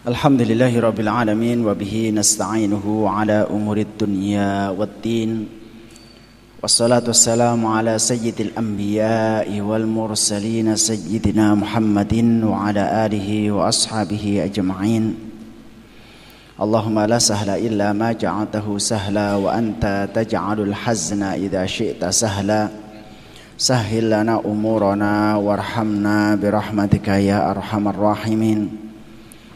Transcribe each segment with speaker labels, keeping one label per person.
Speaker 1: Alhamdulillahirabbil alamin wa bihi nasta'inuhu ala umurid dunya waddin. Wassalatu wassalamu ala sayyidil anbiya'i wal mursalin sayyidina Muhammadin wa ala alihi wa ashabihi ajma'in. Allahumma la sahla illa ma ja'altahu sahla wa anta taj'alul hazna idza syi'ta sahla. Sahhil lana umurana warhamna birahmatika ya arhamar rahimin.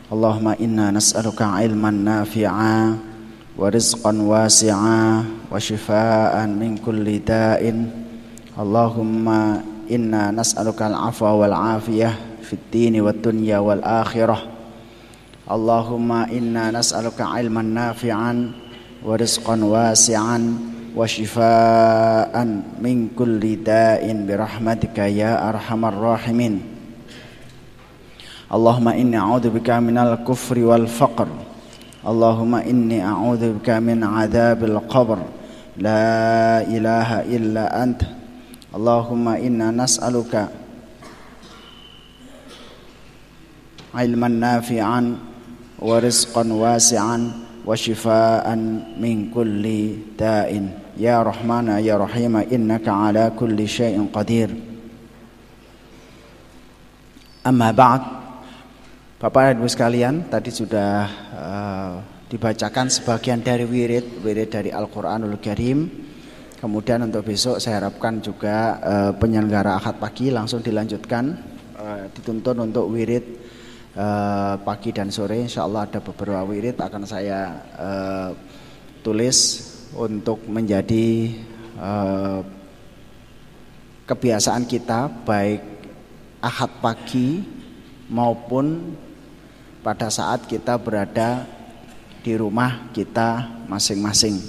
Speaker 1: Allahumma inna nas'aluka ilman nafi'a wa rizqan wasi'a wa shifaan min kulli da'in. Allahumma inna nas'aluka al-'afwa wal 'afiyah fid dini wad dunya wal akhirah. Allahumma inna nas'aluka ilman nafi'an wa rizqan wasi'an wa shifaan min kulli da'in birahmatika ya arhamar rahimin. Allahumma inni a'udzubika minal kufri wal faqr. Allahumma inni a'udzubika min 'adzabil qabr. La ilaha illa anta. Allahumma inna nas'aluka ilman nafi'an wa rizqan wasi'an wa shifaan min kulli da'in. Ya Rahman ya Rahim innaka ala kulli syai'in qadir. Amma ba'd. Bapak dan Ibu sekalian, tadi sudah dibacakan sebagian dari wirid dari Al-Quranul Karim. Kemudian untuk besok saya harapkan juga penyelenggara akad pagi langsung dilanjutkan, dituntun untuk wirid pagi dan sore. Insya Allah ada beberapa wirid akan saya tulis untuk menjadi kebiasaan kita, baik akad pagi maupun pada saat kita berada di rumah kita masing-masing.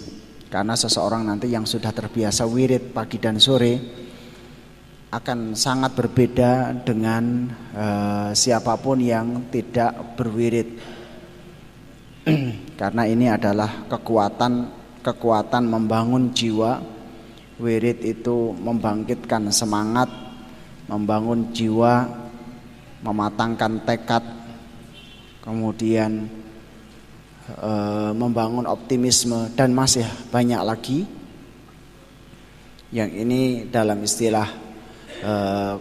Speaker 1: Karena seseorang nanti yang sudah terbiasa wirid pagi dan sore akan sangat berbeda dengan siapapun yang tidak berwirid. Karena ini adalah kekuatan membangun jiwa. Wirid itu membangkitkan semangat, membangun jiwa, mematangkan tekad, kemudian membangun optimisme, dan masih banyak lagi. Yang ini dalam istilah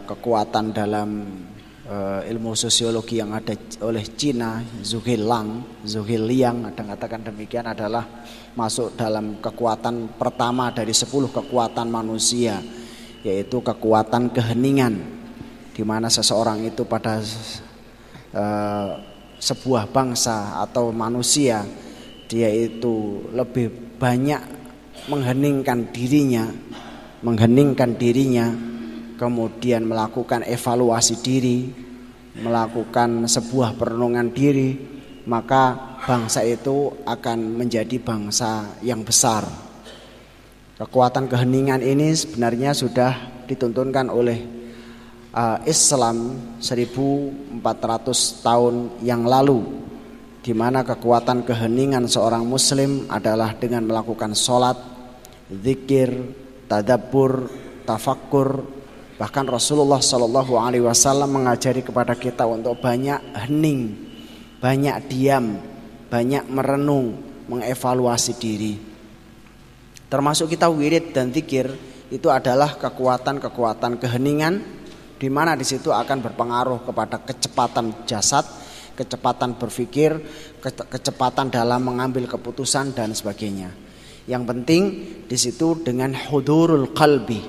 Speaker 1: kekuatan dalam ilmu sosiologi yang ada oleh Cina, Zhuge Liang ada mengatakan demikian, adalah masuk dalam kekuatan pertama dari 10 kekuatan manusia, yaitu kekuatan keheningan, di mana seseorang itu pada sebuah bangsa atau manusia, dia itu lebih banyak mengheningkan dirinya, kemudian melakukan evaluasi diri, melakukan sebuah perenungan diri, maka bangsa itu akan menjadi bangsa yang besar. Kekuatan keheningan ini sebenarnya sudah dituntunkan oleh Islam 1400 tahun yang lalu, di mana kekuatan keheningan seorang muslim adalah dengan melakukan sholat, zikir, tadabbur, tafakkur. Bahkan Rasulullah SAW mengajari kepada kita untuk banyak hening, banyak diam, banyak merenung, mengevaluasi diri. Termasuk kita wirid dan zikir itu adalah kekuatan keheningan, di mana di situ akan berpengaruh kepada kecepatan jasad, kecepatan berpikir, kecepatan dalam mengambil keputusan dan sebagainya. Yang penting di situ dengan hudurul qalbi,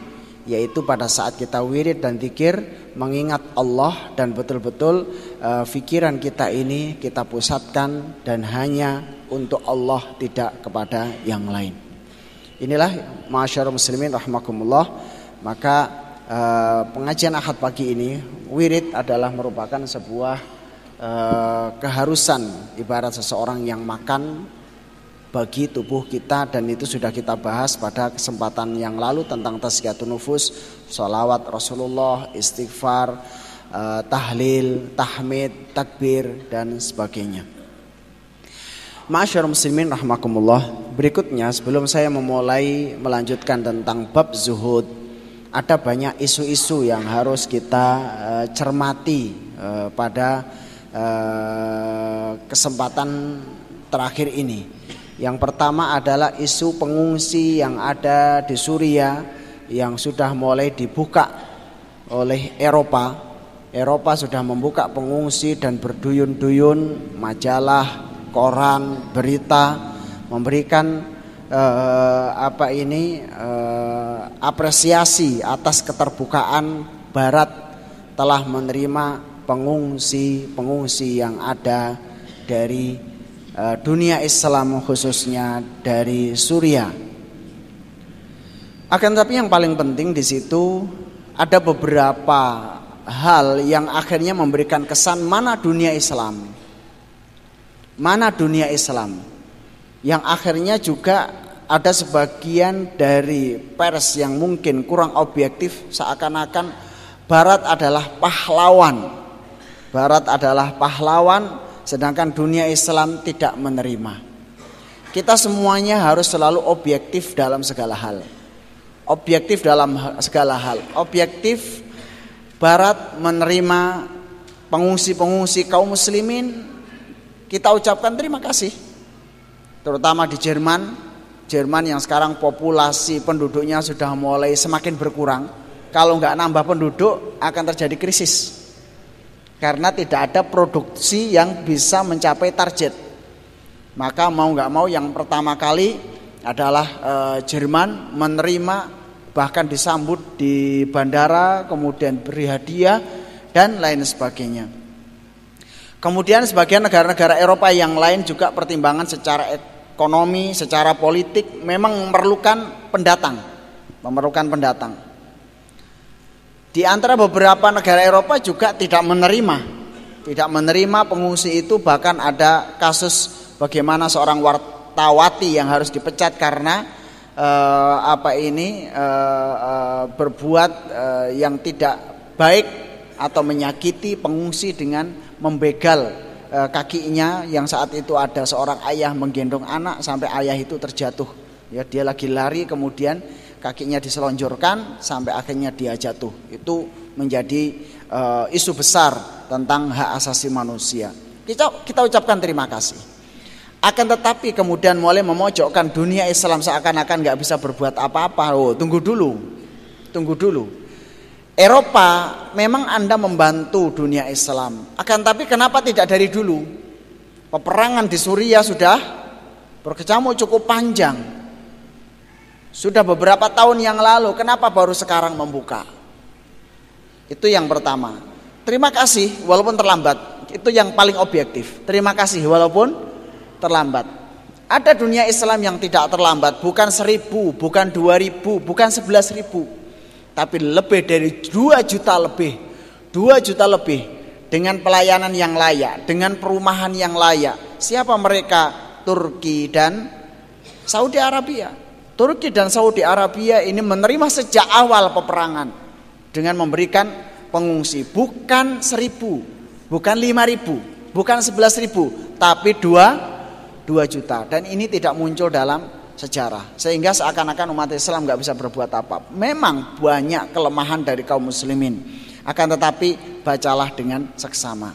Speaker 1: yaitu pada saat kita wirid dan zikir mengingat Allah, dan betul-betul pikiran kita ini kita pusatkan dan hanya untuk Allah, tidak kepada yang lain. Inilah ma'asyarul muslimin rahimakumullah. Maka pengajian ahad pagi ini, wirid adalah merupakan sebuah keharusan, ibarat seseorang yang makan bagi tubuh kita, dan itu sudah kita bahas pada kesempatan yang lalu tentang tazkiyatun nufus, sholawat Rasulullah, istighfar, tahlil, tahmid, takbir, dan sebagainya. Ma'asyarul muslimin rahimakumullah. Berikutnya, sebelum saya memulai melanjutkan tentang bab zuhud, ada banyak isu-isu yang harus kita cermati pada kesempatan terakhir ini. Yang pertama adalah isu pengungsi yang ada di Suriah yang sudah mulai dibuka oleh Eropa. Eropa sudah membuka pengungsi dan berduyun-duyun majalah, koran, berita memberikan apresiasi atas keterbukaan Barat telah menerima pengungsi yang ada dari dunia Islam, khususnya dari Suriah. Akan tetapi yang paling penting di situ ada beberapa hal yang akhirnya memberikan kesan mana dunia Islam, yang akhirnya juga ada sebagian dari pers yang mungkin kurang objektif, seakan-akan Barat adalah pahlawan, sedangkan dunia Islam tidak menerima. Kita semuanya harus selalu objektif dalam segala hal. Objektif Barat menerima pengungsi kaum muslimin, kita ucapkan terima kasih. Terutama di Jerman yang sekarang populasi penduduknya sudah mulai semakin berkurang. Kalau nggak nambah penduduk akan terjadi krisis. Karena tidak ada produksi yang bisa mencapai target. Maka mau nggak mau yang pertama kali adalah Jerman menerima, bahkan disambut di bandara, kemudian beri hadiah dan lain sebagainya. Kemudian sebagian negara-negara Eropa yang lain juga pertimbangan secara ekonomi, secara politik memang memerlukan pendatang. Di antara beberapa negara Eropa juga tidak menerima pengungsi itu. Bahkan ada kasus bagaimana seorang wartawati yang harus dipecat karena berbuat yang tidak baik atau menyakiti pengungsi dengan membegal kakinya, yang saat itu ada seorang ayah menggendong anak sampai ayah itu terjatuh. Ya, dia lagi lari kemudian kakinya diselonjorkan sampai akhirnya dia jatuh. Itu menjadi isu besar tentang hak asasi manusia. Kita ucapkan terima kasih. Akan tetapi kemudian mulai memojokkan dunia Islam seakan-akan nggak bisa berbuat apa-apa. Tunggu dulu. Eropa memang Anda membantu dunia Islam. Akan tapi kenapa tidak dari dulu? Peperangan di Suriah sudah berkecamuk cukup panjang. Sudah beberapa tahun yang lalu, kenapa baru sekarang membuka? Itu yang pertama. Terima kasih walaupun terlambat. Itu yang paling objektif. Terima kasih walaupun terlambat. Ada dunia Islam yang tidak terlambat, bukan 1.000, bukan 2.000, bukan 11.000, tapi lebih dari 2 juta lebih. 2 juta lebih dengan pelayanan yang layak, dengan perumahan yang layak. Siapa mereka? Turki dan Saudi Arabia. Turki dan Saudi Arabia ini menerima sejak awal peperangan dengan memberikan pengungsi bukan 1.000, bukan 5.000, bukan 11.000, tapi 2 juta. Dan ini tidak muncul dalam sejarah, sehingga seakan-akan umat Islam nggak bisa berbuat apa. Memang banyak kelemahan dari kaum muslimin, akan tetapi bacalah dengan seksama.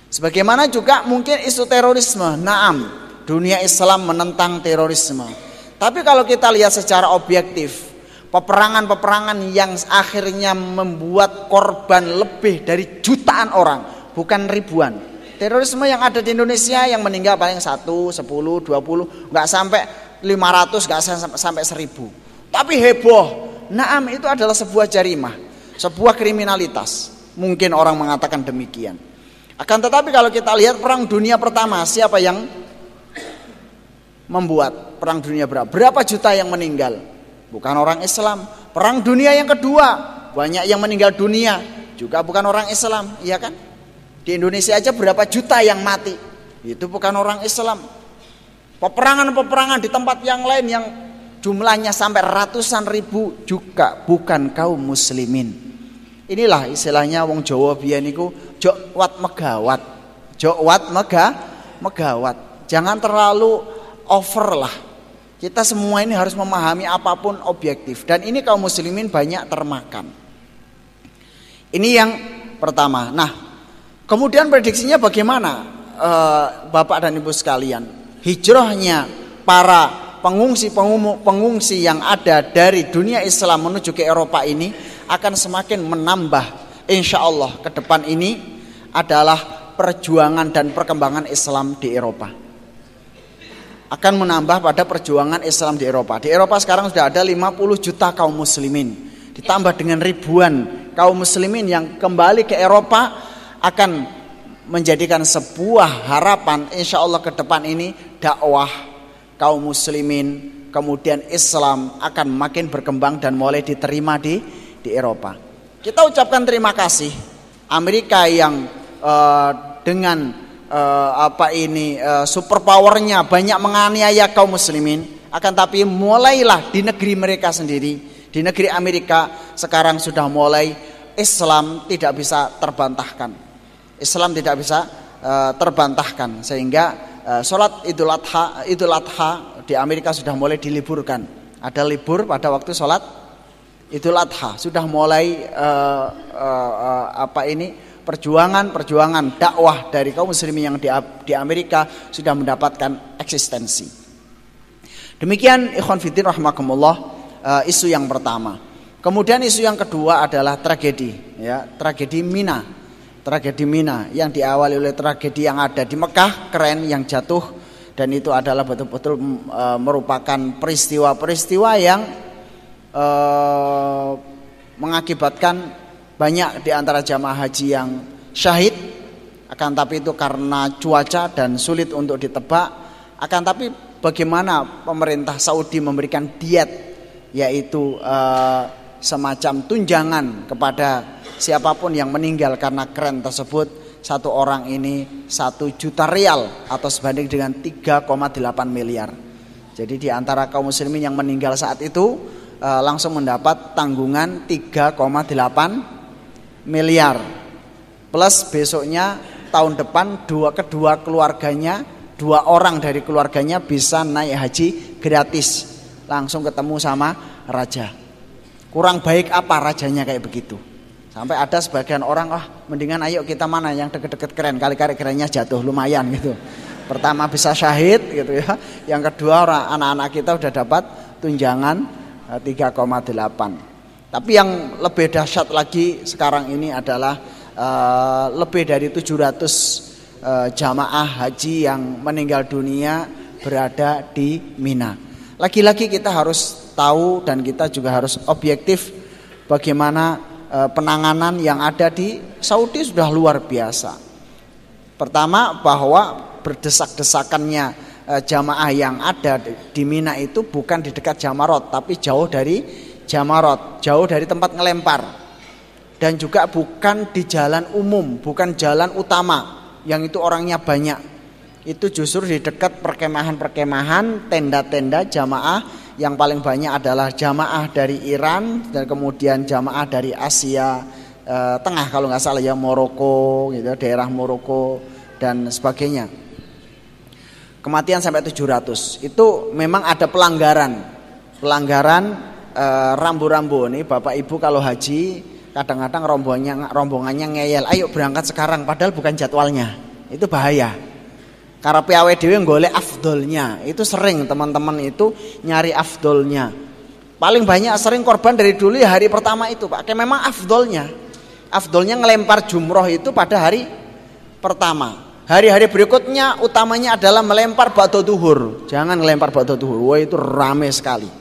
Speaker 1: Sebagaimana juga mungkin isu terorisme. Naam, dunia Islam menentang terorisme. Tapi kalau kita lihat secara objektif, peperangan-peperangan yang akhirnya membuat korban lebih dari jutaan orang, bukan ribuan. Terorisme yang ada di Indonesia yang meninggal paling 1, 10, 20, nggak sampai 500, nggak sampai 1000. Tapi heboh. Naam, itu adalah sebuah jarimah, sebuah kriminalitas. Mungkin orang mengatakan demikian. Akan tetapi kalau kita lihat perang dunia pertama, siapa yang membuat perang dunia berapa juta yang meninggal? Bukan orang Islam. Perang dunia yang kedua, banyak yang meninggal dunia, juga bukan orang Islam, iya kan? Di Indonesia aja berapa juta yang mati, itu bukan orang Islam. Peperangan-peperangan di tempat yang lain yang jumlahnya sampai ratusan ribu juga bukan kaum muslimin. Inilah istilahnya wong Jawa biyen niku jok wat megawat. Jangan terlalu over lah. Kita semua ini harus memahami apapun objektif, dan ini kaum muslimin banyak termakan. Ini yang pertama. Nah, Kemudian prediksinya bagaimana, Bapak dan Ibu sekalian? Hijrahnya para pengungsi yang ada dari dunia Islam menuju ke Eropa ini akan semakin menambah. Insya Allah ke depan ini adalah perjuangan dan perkembangan Islam di Eropa. Akan menambah pada perjuangan Islam di Eropa. Di Eropa sekarang sudah ada 50 juta kaum muslimin. Ditambah dengan ribuan kaum muslimin yang kembali ke Eropa akan menjadikan sebuah harapan insya Allah ke depan ini dakwah kaum muslimin kemudian Islam akan makin berkembang dan mulai diterima di Eropa. Kita ucapkan terima kasih Amerika yang dengan super powernya banyak menganiaya kaum muslimin, akan tapi mulailah di negeri mereka sendiri, di negeri Amerika sekarang sudah mulai Islam tidak bisa terbantahkan. Islam tidak bisa terbantahkan sehingga sholat Idul Adha di Amerika sudah mulai diliburkan. Ada libur pada waktu sholat Idul Adha, sudah mulai perjuangan dakwah dari kaum muslimin yang di Amerika sudah mendapatkan eksistensi. Demikian ikhwan fillah rahimakumullah, isu yang pertama. Kemudian isu yang kedua adalah tragedi Mina. Tragedi Mina yang diawali oleh tragedi yang ada di Mekah, keren yang jatuh, dan itu adalah betul-betul merupakan peristiwa-peristiwa yang mengakibatkan banyak di antara jamaah haji yang syahid. Akan tapi itu karena cuaca dan sulit untuk ditebak. Akan tapi bagaimana pemerintah Saudi memberikan diet, yaitu semacam tunjangan kepada siapapun yang meninggal karena kren tersebut. Satu orang ini 1 juta rial atau sebanding dengan 3,8 miliar. Jadi di antara kaum muslimin yang meninggal saat itu langsung mendapat tanggungan 3,8 miliar. Plus besoknya tahun depan kedua keluarganya, 2 orang dari keluarganya bisa naik haji gratis, langsung ketemu sama raja. Kurang baik apa rajanya kayak begitu? Sampai ada sebagian orang, mendingan ayo kita mana yang deket-deket keren, kali-kali kerennya jatuh lumayan gitu. Pertama bisa syahid gitu ya. Yang kedua anak-anak kita udah dapat tunjangan 3,8. Tapi yang lebih dahsyat lagi sekarang ini adalah lebih dari 700 jamaah haji yang meninggal dunia berada di Mina. Lagi-lagi kita harus tahu dan kita juga harus objektif bagaimana penanganan yang ada di Saudi sudah luar biasa. Pertama, bahwa berdesak-desakannya jamaah yang ada di Mina itu bukan di dekat Jamarot, tapi jauh dari Jamarot, jauh dari tempat ngelempar. Dan juga bukan di jalan umum, bukan jalan utama yang itu orangnya banyak. Itu justru di dekat perkemahan-perkemahan, tenda-tenda jamaah. Yang paling banyak adalah jamaah dari Iran dan kemudian jamaah dari Asia Tengah kalau nggak salah ya, Maroko gitu, daerah Maroko dan sebagainya. Kematian sampai 700. Itu memang ada pelanggaran rambu-rambu. Nih Bapak Ibu kalau haji kadang-kadang rombongannya ngeyel, ayo berangkat sekarang padahal bukan jadwalnya. Itu bahaya. Karena piawe dhewe golek afdolnya. Itu sering teman-teman itu nyari afdolnya. Paling banyak sering korban dari dulu ya hari pertama itu, Pak. Kayak memang afdolnya. Afdolnya ngelempar jumroh itu pada hari pertama. Hari-hari berikutnya utamanya adalah melempar ba'da duhur. Jangan ngelempar ba'da duhur. Wah, itu rame sekali.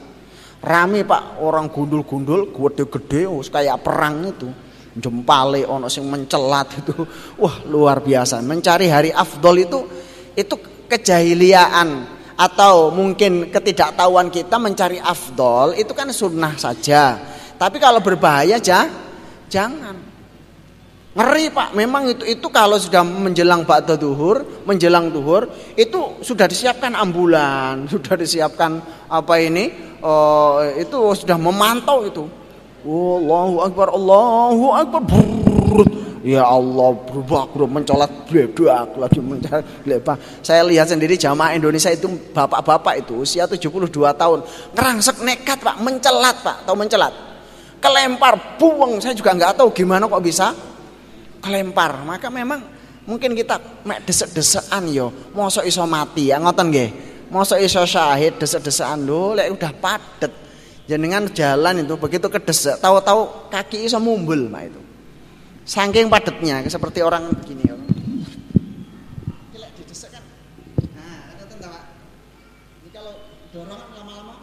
Speaker 1: Rame, Pak, orang gundul-gundul, gede-gede, kayak perang itu. Jempale ono sing mencelat itu. Wah, luar biasa. Mencari hari afdol itu kejahiliaan atau mungkin ketidaktahuan kita. Mencari afdol itu kan sunnah saja, tapi kalau berbahaya jangan. Ngeri, Pak. Memang itu kalau sudah menjelang ba'da duhur, menjelang duhur itu sudah disiapkan ambulan, sudah disiapkan itu sudah memantau itu. Allahu Akbar, Allahu Akbar. Ya Allah, berubah mencolot bledak lagi mencolot bledak. Saya lihat sendiri jamaah Indonesia itu bapak-bapak itu usia 72 tahun, ngerangsek nekat, Pak, mencelat, Pak, tahu mencelat? Kelempar, buang. Saya juga nggak tahu gimana kok bisa kelempar. Maka memang Mungkin kita mek desek-desekan yo, mosok iso mati ya ngoten nggih. Mosok iso syahid desek-desekan lho, lek udah padet. Jenengan jalan itu begitu kedesek, tahu-tahu kaki iso mumbul mak itu. Saking padetnya seperti orang begini ya. Lek didesek kan. Nah, ngoten ta, Pak. Ini kalau dorongan lama-lama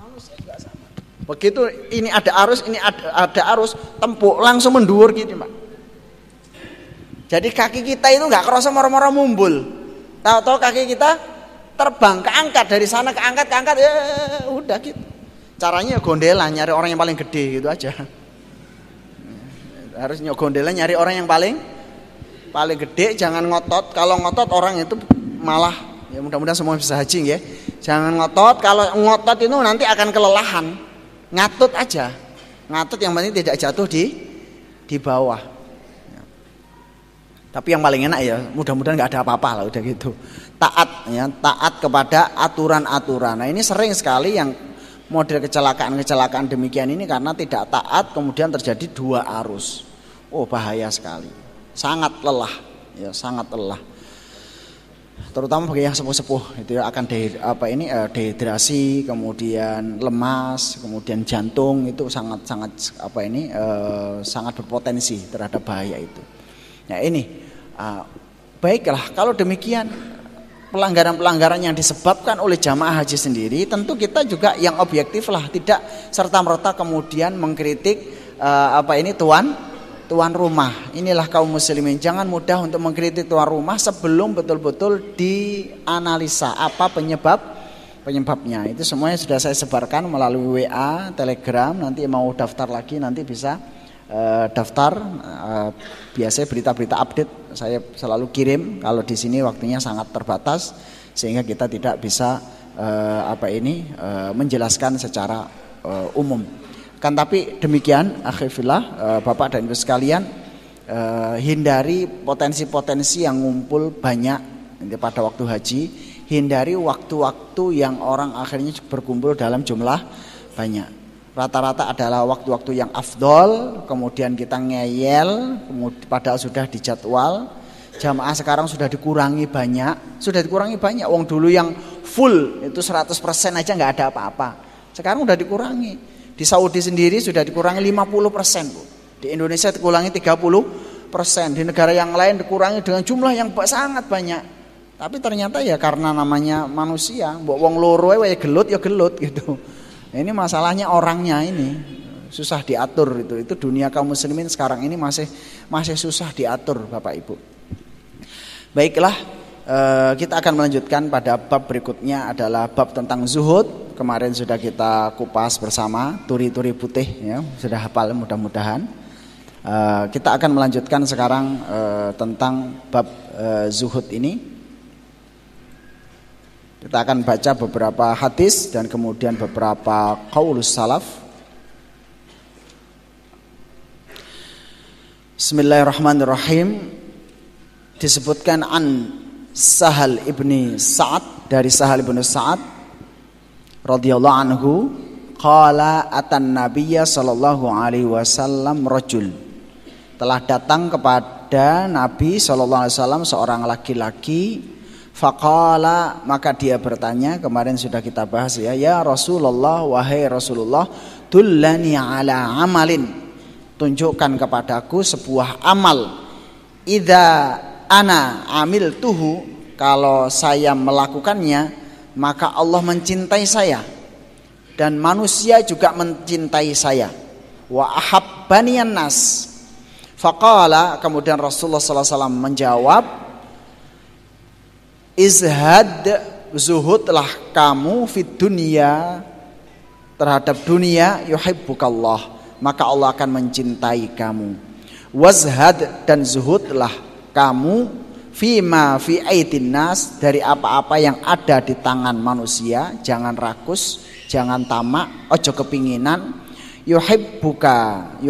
Speaker 1: manusia juga sama. Begitu ini ada arus, ini ada arus, tempuk langsung mendur gitu, Pak. Jadi kaki kita itu nggak kerasa moro-moro mumbul. Tahu-tahu kaki kita terbang, keangkat dari sana keangkat, ya udah gitu. Caranya gondelan nyari orang yang paling gede gitu aja. Harus gondelan nyari orang yang paling gede, jangan ngotot. Kalau ngotot orang itu malah ya mudah-mudahan semua bisa haji ya. Jangan ngotot, kalau ngotot itu nanti akan kelelahan. Ngatut aja. Ngatut yang penting tidak jatuh di bawah. Tapi yang paling enak ya, mudah-mudahan nggak ada apa-apa lah udah gitu. Taat ya, taat kepada aturan-aturan. Nah, ini sering sekali yang model kecelakaan demikian ini karena tidak taat kemudian terjadi dua arus. Oh, bahaya sekali. Sangat lelah, ya, sangat lelah. Terutama bagi yang sepuh-sepuh itu ya, akan dehidrasi, kemudian lemas, kemudian jantung itu sangat sangat berpotensi terhadap bahaya itu. Nah ini baiklah kalau demikian pelanggaran-pelanggaran yang disebabkan oleh jamaah haji sendiri tentu kita juga yang objektif lah, tidak serta-merta kemudian mengkritik tuan rumah. Inilah kaum muslimin, jangan mudah untuk mengkritik tuan rumah sebelum betul-betul dianalisa apa penyebabnya. Itu semuanya sudah saya sebarkan melalui WA, Telegram. Nanti mau daftar lagi nanti bisa daftar. Biasanya berita-berita update saya selalu kirim. Kalau di sini waktunya sangat terbatas sehingga kita tidak bisa menjelaskan secara umum. Kan tapi demikian akhirullah Bapak dan Ibu sekalian, hindari potensi-potensi yang ngumpul banyak pada waktu haji, hindari waktu-waktu yang orang akhirnya berkumpul dalam jumlah banyak. Rata-rata adalah waktu-waktu yang afdol, kemudian kita ngeyel, padahal sudah dijadwal. Jamaah sekarang sudah dikurangi banyak. Wong dulu yang full itu 100% aja nggak ada apa-apa. Sekarang udah dikurangi. Di Saudi sendiri sudah dikurangi 50%, Bu. Di Indonesia dikurangi 30%. Di negara yang lain dikurangi dengan jumlah yang sangat banyak. Tapi ternyata ya karena namanya manusia, mbok wong loro wae gelut ya gelut gitu. Ini masalahnya orangnya ini susah diatur itu dunia kaum muslimin sekarang ini masih susah diatur Bapak Ibu. Baiklah, kita akan melanjutkan pada bab berikutnya adalah bab tentang zuhud. Kemarin sudah kita kupas bersama turi-turi putih ya, sudah hafal mudah-mudahan. Kita akan melanjutkan sekarang tentang bab zuhud ini. Kita akan baca beberapa hadis dan kemudian beberapa qaulus salaf. Bismillahirrahmanirrahim. Disebutkan an Sahal ibni Sa'ad, dari Sahal ibni Sa'ad radhiyallahu anhu, qala atan nabiyya sallallahu alaihi wasallam rajul. Telah datang kepada Nabi sallallahu alaihi wasallam seorang laki-laki. Faqala, maka dia bertanya, kemarin sudah kita bahas ya Rasulullah, wahai Rasulullah, dullani ala amalin, tunjukkan kepadaku sebuah amal. Idza ana amiltuhu, kalau saya melakukannya maka Allah mencintai saya dan manusia juga mencintai saya. Wa ahabbaniyan nas. Faqala, kemudian Rasulullah sallallahu alaihi wasallam menjawab, izhad, zuhudlah kamu fid dunya, terhadap dunia, yuhibbukallah, maka Allah akan mencintai kamu. Wazhad, dan zuhudlah kamu fima fi aidin nas, dari apa-apa yang ada di tangan manusia. Jangan rakus, jangan tamak, ojo kepinginan. Yuhibbuka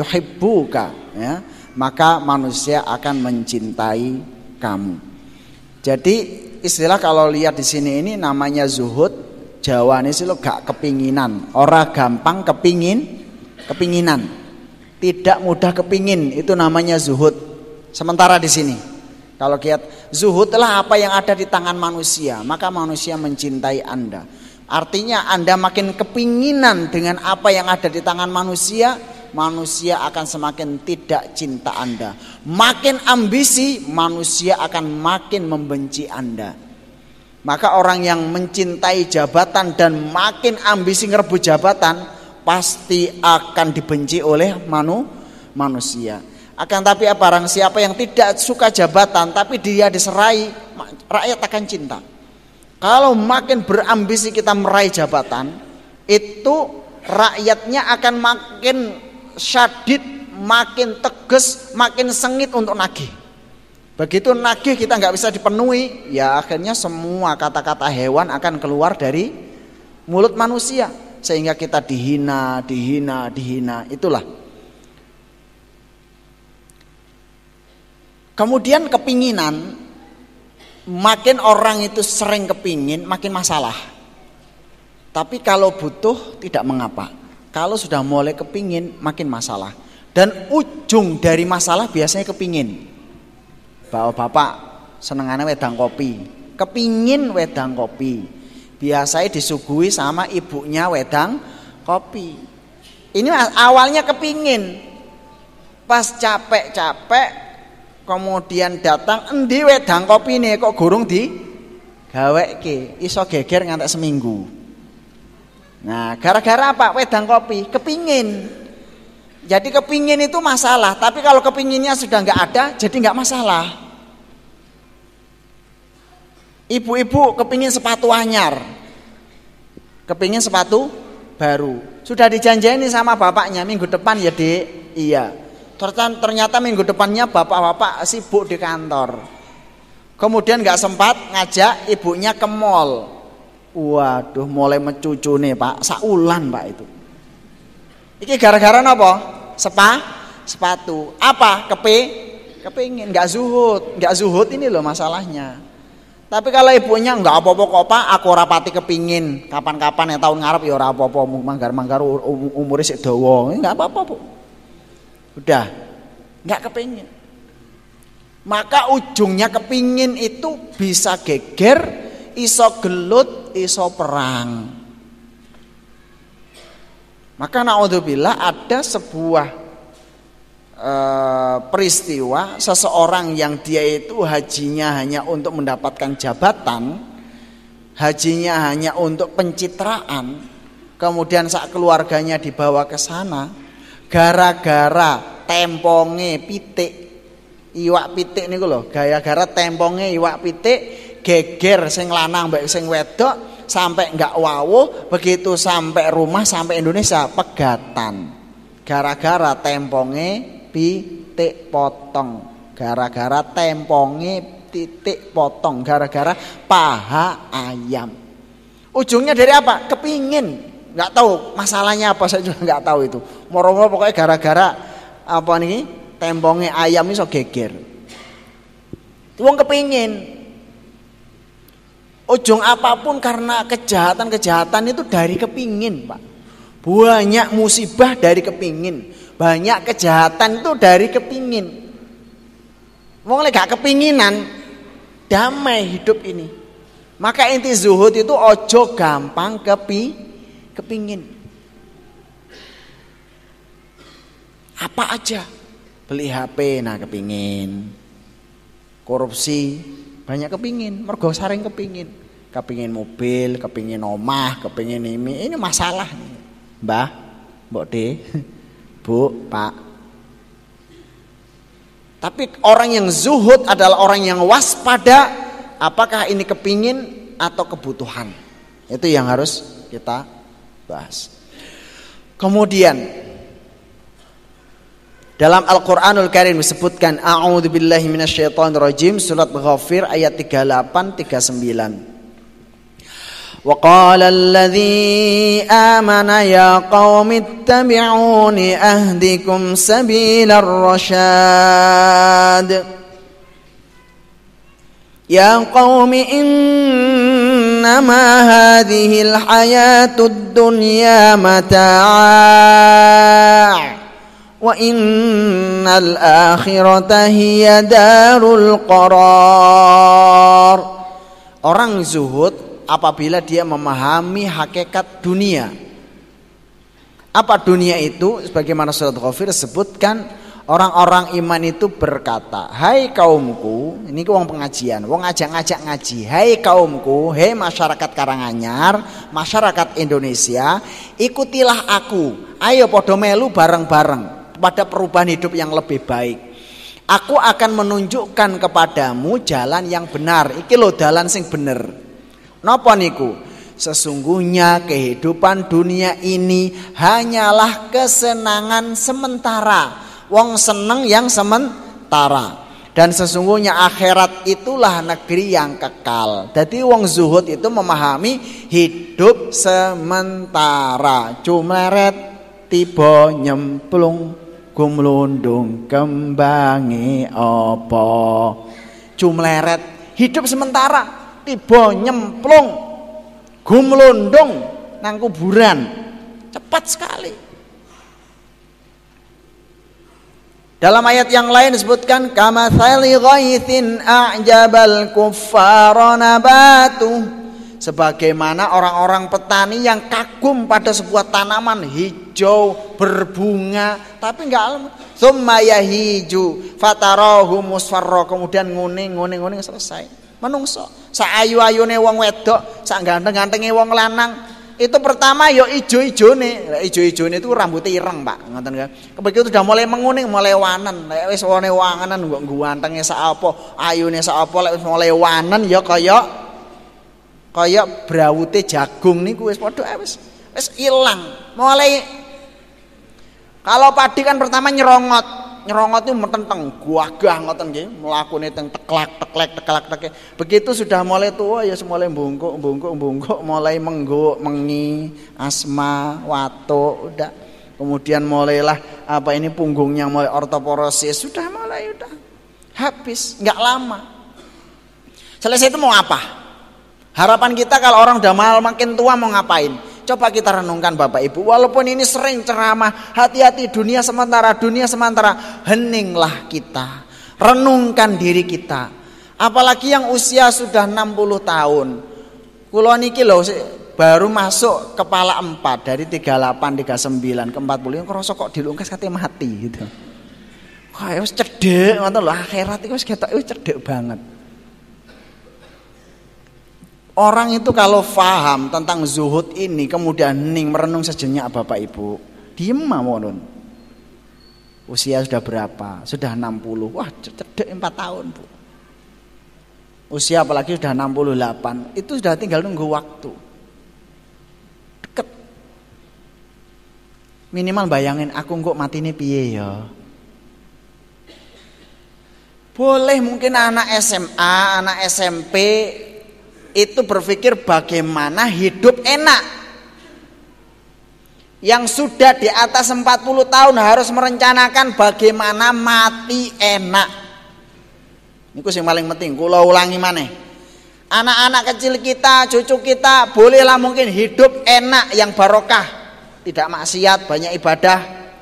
Speaker 1: ya, maka manusia akan mencintai kamu. Jadi istilah kalau lihat di sini ini namanya zuhud, Jawane sih lo gak kepinginan, ora gampang kepinginan, tidak mudah kepingin, itu namanya zuhud. Sementara di sini Kalau kiat zuhudlah apa yang ada di tangan manusia, maka manusia mencintai Anda. Artinya Anda makin kepinginan dengan apa yang ada di tangan manusia, manusia akan semakin tidak cinta Anda. Makin ambisi, manusia akan makin membenci Anda. Maka orang yang mencintai jabatan dan makin ambisi ngerebut jabatan, pasti akan dibenci oleh manusia. Akan tapi barang siapa yang tidak suka jabatan tapi dia diserai, rakyat akan cinta. Kalau makin berambisi kita meraih jabatan, itu rakyatnya akan makin syadid, makin tegas, makin sengit untuk nagih. Begitu nagih kita nggak bisa dipenuhi, ya akhirnya semua kata-kata hewan akan keluar dari mulut manusia, sehingga kita dihina. Itulah. Kemudian kepinginan, makin orang itu sering kepingin, makin masalah. Tapi kalau butuh tidak mengapa. Kalau sudah mulai kepingin, makin masalah. Dan ujung dari masalah biasanya kepingin. Bapak senengannya wedang kopi, kepingin wedang kopi. Biasanya disuguhi sama ibunya wedang kopi. Ini awalnya kepingin, pas capek-capek kemudian datang, endi wedang kopi nih kok gurung di gaweke, iso geger ngantek seminggu. Nah, gara-gara apa? Wedang kopi, kepingin. Jadi kepingin itu masalah, tapi kalau kepinginnya sudah nggak ada, jadi nggak masalah. Ibu-ibu kepingin sepatu anyar, kepingin sepatu baru, sudah dijanjeni sama bapaknya minggu depan ya Dek, iya. Ternyata minggu depannya bapak-bapak sibuk di kantor. Kemudian gak sempat ngajak ibunya ke mall. Waduh, mulai mencucu nih Pak, saulan Pak itu. Iki gara-gara apa? Sepatu. Apa? Kepingin, gak zuhud ini loh masalahnya. Tapi kalau ibunya gak apa-apa kok Pak, aku rapati kepingin. Kapan-kapan ya tahun ngarep ya ora apa-apa, manggar-manggar umure sik dawa. Gak apa-apa Bu. Udah nggak kepingin, maka ujungnya kepingin itu bisa geger, iso gelut, iso perang. Maka naudzubillah ada sebuah peristiwa seseorang yang dia itu hajinya hanya untuk mendapatkan jabatan, hajinya hanya untuk pencitraan, kemudian saat keluarganya dibawa ke sana. Gara-gara temponge pitik, iwak pitik niku lho, gara-gara temponge iwak pitik geger sing lanang mbek sing wedok sampai enggak wawuh, begitu sampai rumah sampai Indonesia pegatan. Gara-gara temponge pitik potong, gara-gara temponge titik potong, gara-gara paha ayam. Ujungnya dari apa? Kepingin. Nggak tahu masalahnya apa, saya juga nggak tahu itu. Moro-moro pokoknya gara-gara apa nih tembongnya ayam iso geger. Wong kepingin. Ujung apapun karena kejahatan itu dari kepingin Pak. Banyak musibah dari kepingin, banyak kejahatan itu dari kepingin. Wong lek gak kepinginan damai hidup ini. Maka inti zuhud itu ojo gampang kepingin apa aja, beli HP nah kepingin, korupsi banyak kepingin, mergo saring kepingin mobil, kepingin omah, kepingin ini masalah Mbah, Mbok De, Bu, Pak. Tapi orang yang zuhud adalah orang yang waspada, apakah ini kepingin atau kebutuhan. Itu yang harus kita bahas. Kemudian dalam Al-Qur'anul Karim disebutkan a'udzubillahi minasyaitonirrajim, surat Ghafir ayat 38 39. Wa qala alladzi amana ya qaumi ittabi'uni ahdikum sabilar rasyad. Ya qaumi innama hadhil hayatud dunya mata' wa innal akhirata hiya darul qarar. Orang zuhud apabila dia memahami hakikat dunia. Apa dunia itu? Sebagaimana surat Ghafir sebutkan, orang-orang iman itu berkata, hai kaumku, ini wong pengajian, wong ngajak-ngajak ngaji, hai kaumku, hai masyarakat Karanganyar, masyarakat Indonesia, ikutilah aku, ayo podo melu bareng-bareng pada perubahan hidup yang lebih baik. Aku akan menunjukkan kepadamu jalan yang benar. Iki lho dalan sing bener. Napa niku? Sesungguhnya kehidupan dunia ini hanyalah kesenangan sementara. Wong seneng yang sementara. Dan sesungguhnya akhirat itulah negeri yang kekal. Jadi wong zuhud itu memahami hidup sementara. Cumeret tiba nyemplung gumlundung kembangi apa. Cumleret hidup sementara, tiba nyemplung gumlundung nang kuburan. Cepat sekali. Dalam ayat yang lain disebutkan kamatsali ghaithin a'jabal kuffara nabatu, sebagaimana orang-orang petani yang kagum pada sebuah tanaman hijau berbunga tapi enggak summa yahiju fatarahu musfarra, kemudian nguning selesai. Menungso sak ayu-ayune wong wedok, sak ganteng-gantenge wong lanang, itu pertama yo ijo-ijone. Ijo-ijone itu rambutnya ireng, Pak, ngoten kan. Begitu sudah mulai menguning, mulai wanen. Lek wis wone wangenan kok gantenge sak apa, ayune sak apa, lek wis mulai wanen ya kaya brawute jagung niku wis padha wis ilang. Mulai kalau padi kan pertama nyerongot itu metenteng gagah ngoten nggih, mlakune teng teklak. Begitu sudah mulai tua ya mulai bungkuk, mulai mengguk, mengi, asma, watuk, udah. Kemudian mulailah punggungnya mulai ortoporosis, sudah habis, enggak lama. Selesai itu mau apa? Harapan kita kalau orang udah makin tua mau ngapain? Coba kita renungkan Bapak Ibu, walaupun ini sering ceramah, hati-hati dunia sementara, heninglah kita, renungkan diri kita. Apalagi yang usia sudah 60 tahun. Kula niki lho baru masuk kepala 4 dari 38, 39 ke 40 yang ngerasa kok dilungkas kate mati gitu. Kayak wis cedhek ngoten lho, akhirat iku wis ketok wis cedhek banget. Orang itu kalau faham tentang zuhud ini kemudian hening merenung sejenak Bapak Ibu, diem mawon. Usia sudah berapa? Sudah 60. Wah, cedek 4 tahun, Bu. Usia apalagi sudah 68, itu sudah tinggal nunggu waktu. Deket. Minimal bayangin aku kok matine piye ya. Boleh mungkin anak SMA, anak SMP itu berpikir bagaimana hidup enak. Yang sudah di atas 40 tahun harus merencanakan bagaimana mati enak. Niku sing paling penting, kula ulangi maneh. Anak-anak kecil kita, cucu kita bolehlah mungkin hidup enak yang barokah, tidak maksiat, banyak ibadah,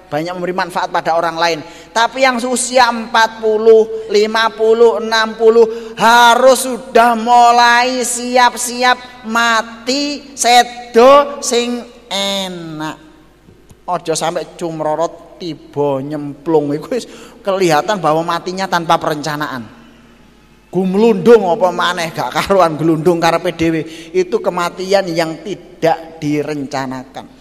Speaker 1: banyak memberi manfaat pada orang lain. Tapi yang usia 40, 50, 60 harus sudah mulai siap-siap mati sedo sing enak. Ojo sampai cumrorot tiba nyemplung iku kelihatan bahwa matinya tanpa perencanaan. Gumlundung apa maneh gak karuan glundung karepe dhewe. Itu kematian yang tidak direncanakan.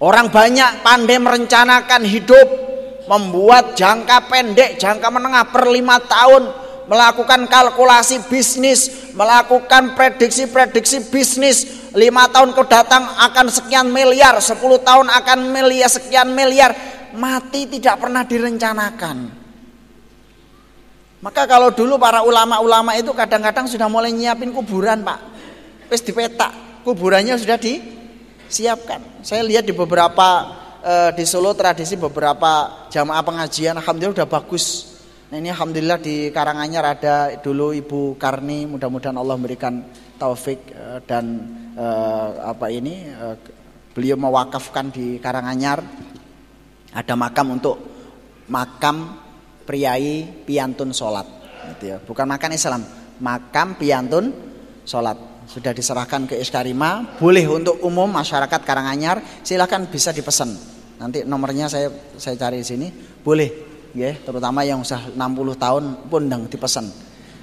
Speaker 1: Orang banyak pandai merencanakan hidup, membuat jangka pendek, jangka menengah per 5 tahun, melakukan kalkulasi bisnis, melakukan prediksi bisnis. 5 tahun ke datang akan sekian miliar, 10 tahun akan sekian miliar. Mati tidak pernah direncanakan. Maka kalau dulu para ulama-ulama itu kadang-kadang sudah mulai nyiapin kuburan, Pak. Wis dipetak, kuburannya sudah disiapkan. Saya lihat di beberapa di Solo tradisi beberapa jamaah pengajian, alhamdulillah udah bagus. Nah ini alhamdulillah di Karanganyar ada dulu Ibu Karni, mudah-mudahan Allah memberikan taufik dan beliau mewakafkan di Karanganyar.
Speaker 2: Ada makam untuk makam priyayi piantun sholat, gitu ya. Bukan makam Islam, makam piantun sholat. Sudah diserahkan ke Iskarima, boleh untuk umum masyarakat Karanganyar, silakan bisa dipesan. Nanti nomornya saya cari di sini, boleh, ya. Terutama yang udah 60 tahun pun ndang dipesan.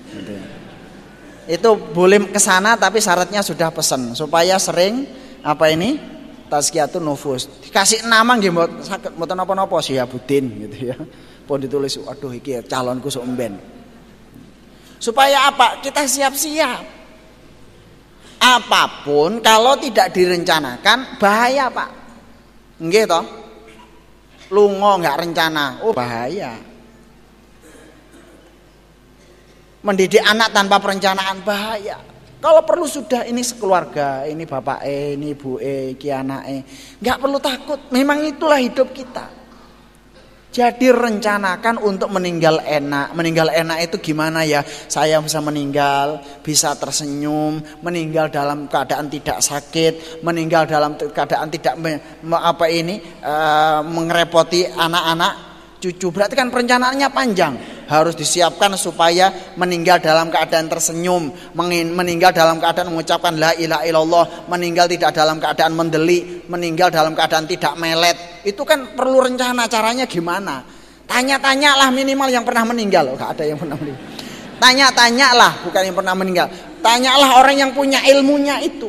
Speaker 2: Gitu ya. Itu boleh ke sana tapi syaratnya sudah pesan supaya sering tazkiyatun nufus. Dikasih nama nggih mboten napa-napa Syihabuddin gitu ya. Pun ditulis aduh iki calonku sok emben. Supaya apa? Kita siap-siap. Apapun kalau tidak direncanakan bahaya, Pak. Nggih toh? Lunga enggak rencana, oh bahaya. Mendidik anak tanpa perencanaan bahaya. Kalau perlu sudah ini sekeluarga, ini bapak ini ibu iki anake, nggak perlu takut. Memang itulah hidup kita. Jadi rencanakan untuk meninggal enak. Meninggal enak itu gimana ya? Saya bisa meninggal, bisa tersenyum, meninggal dalam keadaan tidak sakit, meninggal dalam keadaan tidak mengerepoti anak-anak, cucu. Berarti kan perencanaannya panjang. Harus disiapkan supaya meninggal dalam keadaan tersenyum, meninggal dalam keadaan mengucapkan la ilaha illallah, meninggal tidak dalam keadaan mendelik, meninggal dalam keadaan tidak melet. Itu kan perlu rencana, caranya gimana? Tanya-tanyalah minimal yang pernah meninggal. Oh, gak ada yang pernah meninggal. Tanya-tanyalah, bukan yang pernah meninggal. Tanyalah orang yang punya ilmunya itu.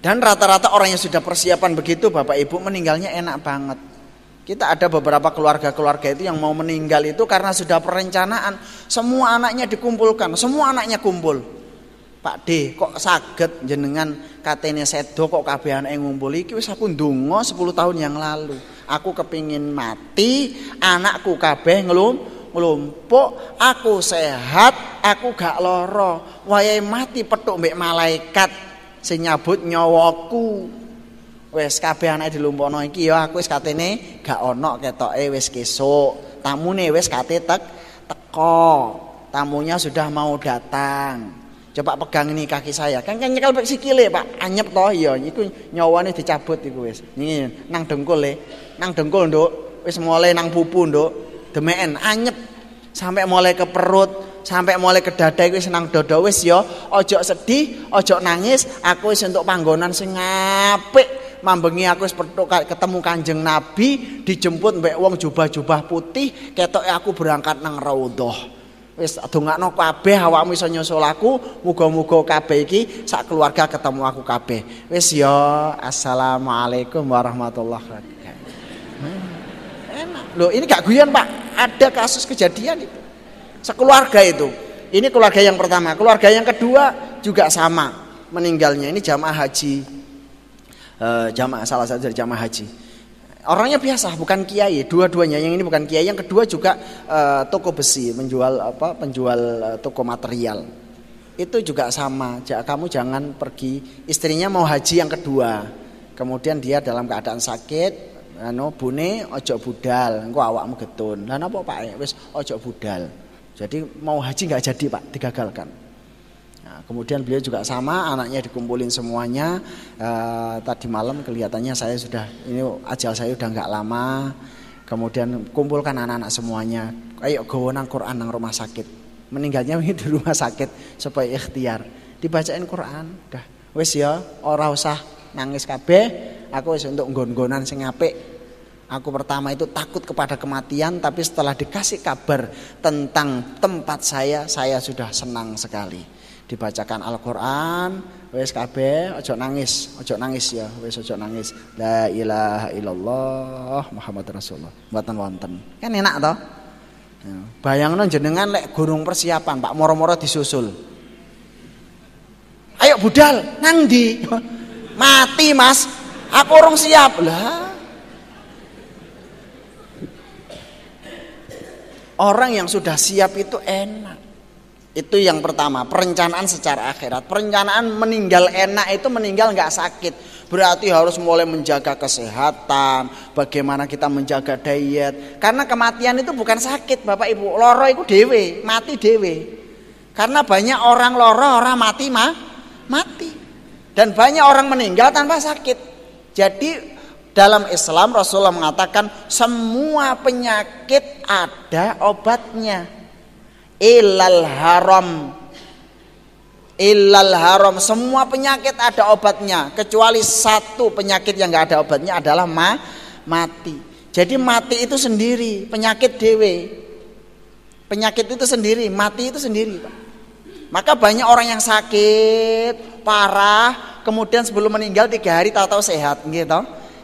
Speaker 2: Dan rata-rata orang yang sudah persiapan begitu, Bapak Ibu, meninggalnya enak banget. Kita ada beberapa keluarga-keluarga itu yang mau meninggal itu karena sudah perencanaan. Semua anaknya dikumpulkan, semua anaknya kumpul. Pak D, kok saged jenengan katene sedo kok kabeh anake ngumpul iki wis aku ndonga 10 tahun yang lalu. Aku kepingin mati, anakku kabeh nglumpuk, aku sehat, aku gak lara. Wayahe mati petuk mbek malaikat sing nyabut nyawaku. Wes kabeh anake dilumpukno iki ya aku wis katene gak ono ketoke wis kesuk. Tamune wis kate teko. Tamunya sudah mau datang. Coba pegang ini kaki saya. Kan nyekel sikile, Pak. Anyep toh ya iku nyawane dicabut iku wis. Niki nang dengkul Nang dengkul, Nduk. Wis mulai nang pupu, Nduk. Demeken anyep sampai mulai ke perut, sampai mulai ke dada wis nang dada wis ya. Ojo sedih, ojo nangis. Aku wis entuk panggonan sing apik. Mambengi aku wis ketemu Kanjeng Nabi, dijemput mbek wong jubah-jubah putih, ketoke aku berangkat nang raudhah. Wis dongakno kabeh awakmu iso nyusul aku, muga-muga kabeh iki sak keluarga ketemu aku kabeh. Wis ya, assalamualaikum warahmatullahi wabarakatuh. Enak. Loh, ini gak guyon, Pak. Ada kasus kejadian itu. Sekeluarga itu. Ini keluarga yang pertama, keluarga yang kedua juga sama meninggalnya. Ini jamaah haji. Salah satu dari jamaah haji. Orangnya biasa, bukan kiai, dua-duanya. Yang ini bukan kiai, yang kedua juga toko besi, penjual toko material. Itu juga sama. Kamu jangan pergi. Istrinya mau haji yang kedua. Kemudian dia dalam keadaan sakit, bune ojo budal, engko awakmu getun. Lah napa Pak? Wis ojo budal. Jadi mau haji enggak jadi, Pak, digagalkan. Kemudian beliau juga sama, anaknya dikumpulin semuanya. Tadi malam kelihatannya saya sudah, ini ajal saya udah nggak lama. Kemudian kumpulkan anak-anak semuanya. Ayo gawa nang Quran nang rumah sakit. Meninggalnya di rumah sakit supaya ikhtiar. Dibacain Quran. Dah, wis ya, ora usah nangis kabeh. Aku wis untuk nggon-nggonan sing apik. Aku pertama itu takut kepada kematian, tapi setelah dikasih kabar tentang tempat saya sudah senang sekali. Dibacakan Al-Quran, wis kabeh ojo nangis ya, wis ojo nangis. La ilaha illallah Muhammad Rasulullah. Mboten wonten. Kan enak toh? Ya. Bayangno jenengan lek gurung persiapan, Pak, moro-moro disusul. Ayo budal, nang ndi? Mati, Mas. Aku urung siap. Lah. Orang yang sudah siap itu enak. Itu yang pertama, perencanaan secara akhirat. Perencanaan meninggal enak itu meninggal nggak sakit. Berarti harus mulai menjaga kesehatan, bagaimana kita menjaga diet. Karena kematian itu bukan sakit, Bapak Ibu. Loro itu dewe, mati dewe. Karena banyak orang loro, orang mati mati. Dan banyak orang meninggal tanpa sakit. Jadi Dalam Islam Rasulullah mengatakan semua penyakit ada obatnya. Illal haram, semua penyakit ada obatnya, kecuali satu penyakit yang nggak ada obatnya adalah mati. Jadi mati itu sendiri, penyakit dewe. Penyakit itu sendiri, mati itu sendiri, Pak. Maka banyak orang yang sakit parah, kemudian sebelum meninggal 3 hari tahu-tahu sehat, gitu.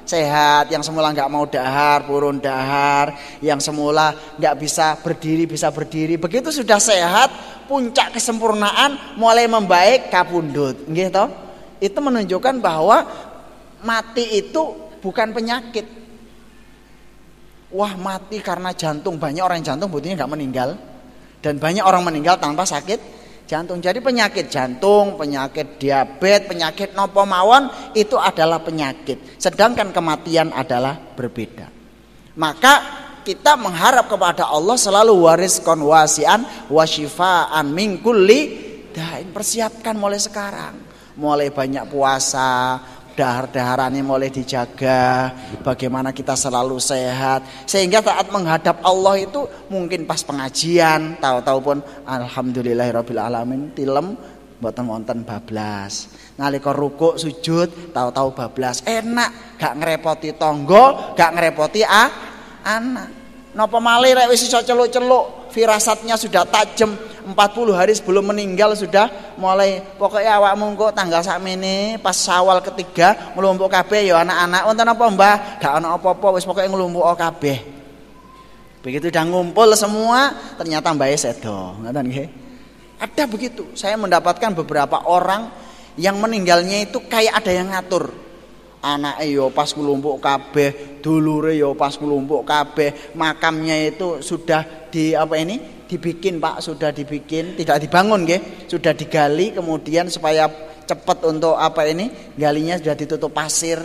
Speaker 2: Sehat, yang semula nggak mau dahar, purun dahar, yang semula nggak bisa berdiri. Begitu sudah sehat, puncak kesempurnaan mulai membaik, kapundut, gitu. Itu menunjukkan bahwa mati itu bukan penyakit. Wah, mati karena jantung, banyak orang jantung buktinya nggak meninggal, dan banyak orang meninggal tanpa sakit jantung. Jadi penyakit jantung, penyakit diabetes, penyakit nopo mawon itu adalah penyakit. Sedangkan kematian adalah berbeda. Maka kita mengharap kepada Allah selalu wariskon wasian wasyifaan min kulli dain. Persiapkan mulai sekarang. Mulai banyak puasa, dahar-daharannya mulai dijaga, bagaimana kita selalu sehat, sehingga saat menghadap Allah itu mungkin pas pengajian tahu-tahu pun alhamdulillahirabbil alamin tilem mboten wonten bablas, nalika rukuk sujud tahu-tahu bablas, enak, gak ngerepoti tonggo, gak ngerepoti anak. Napa malih rek wis iso celuk-celuk, firasatnya sudah tajam, 40 hari sebelum meninggal sudah mulai pokoknya awakmu kok tanggal sakmene pas Syawal ketiga nglumpuk kabeh ya anak-anak. Wonten apa Mbah? Gak ana apa-apa wis pokoke nglumpuk kabeh. Begitu udah ngumpul semua ternyata mbahe sedo. Ngoten nggih. Ada begitu. Saya mendapatkan beberapa orang yang meninggalnya itu kayak ada yang ngatur. Anake yo pas nglumpuk kabeh, dulure yo pas nglumpuk kabeh, makamnya itu sudah dibikin Pak, sudah dibikin, tidak dibangun nggih, sudah digali, kemudian supaya cepat untuk galinya sudah ditutup pasir,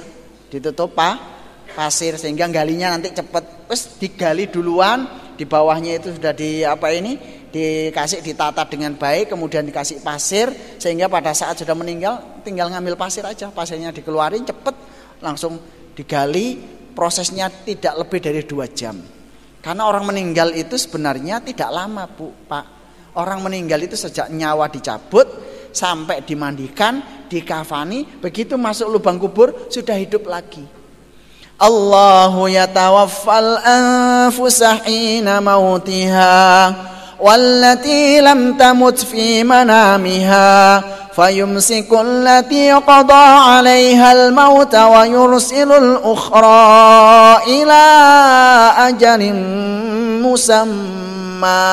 Speaker 2: pasir sehingga galinya nanti cepat. Terus digali duluan, di bawahnya itu sudah dikasih ditata dengan baik, kemudian dikasih pasir sehingga pada saat sudah meninggal tinggal ngambil pasir aja, pasirnya dikeluarin cepat langsung digali, prosesnya tidak lebih dari 2 jam. Karena orang meninggal itu sebenarnya tidak lama Pak. Orang meninggal itu sejak nyawa dicabut sampai dimandikan, dikafani, begitu masuk lubang kubur sudah hidup lagi. Allahu yatawaffal anfusa hina mautiha wallati lam tamut fi manamiha fayumsiku allati qada 'alaiha al-maut wa yursilul ukhra ila ajalin musamma.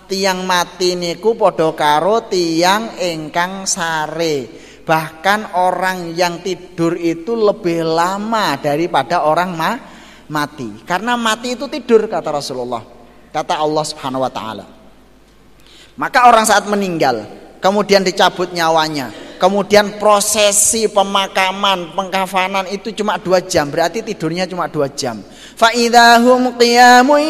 Speaker 2: Tiang mati niku padha karo tiang ingkang sare. Bahkan orang yang tidur itu lebih lama daripada orang mati. Karena mati itu tidur kata Rasulullah. Kata Allah Subhanahu wa taala. Maka orang saat meninggal, kemudian dicabut nyawanya, kemudian prosesi pemakaman, pengkafanan itu cuma 2 jam, berarti tidurnya cuma 2 jam. Fa idahum qiyamun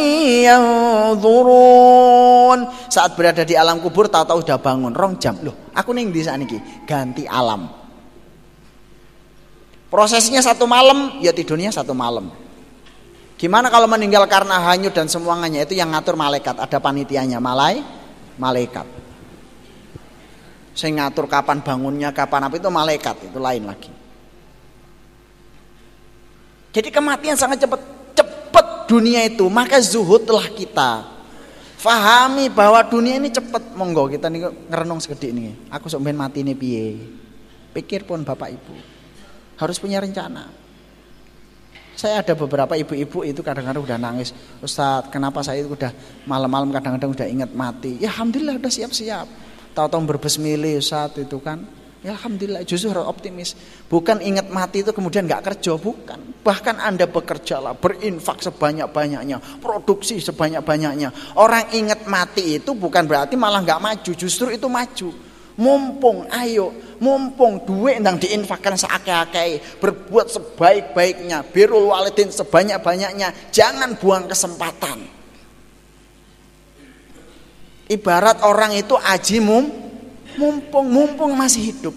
Speaker 2: yanzurun. Saat berada di alam kubur tahu-tahu sudah bangun 2 jam. Loh, aku ning ndi sakniki? Ganti alam. Prosesnya 1 malam, ya tidurnya 1 malam. Gimana kalau meninggal karena hanyut dan semuanya? Itu yang ngatur malaikat, ada panitianya, malaikat. Saya ngatur kapan bangunnya, kapan apa itu malaikat, itu lain lagi. Jadi kematian sangat cepat dunia itu, maka zuhudlah kita. Fahami bahwa dunia ini cepat. Monggo kita nih ngerenung segede ini. Aku sok ben mati nih piye? Pikir pun Bapak Ibu. Harus punya rencana. Saya ada beberapa ibu-ibu itu kadang-kadang udah nangis, Ustadz kenapa saya itu udah malam-malam kadang-kadang udah ingat mati. Ya alhamdulillah udah siap-siap. Tahu-tahu berbesmillah Ustadz itu kan. Ya alhamdulillah, justru harus optimis. Bukan ingat mati itu kemudian gak kerja, bukan. Bahkan Anda bekerjalah, berinfak sebanyak-banyaknya, produksi sebanyak-banyaknya. Orang ingat mati itu bukan berarti malah gak maju, justru itu maju. Mumpung duit ndang diinfakkan seakeh-akeh, berbuat sebaik-baiknya, birrul walidin sebanyak-banyaknya, jangan buang kesempatan. Ibarat orang itu aji mumpung masih hidup.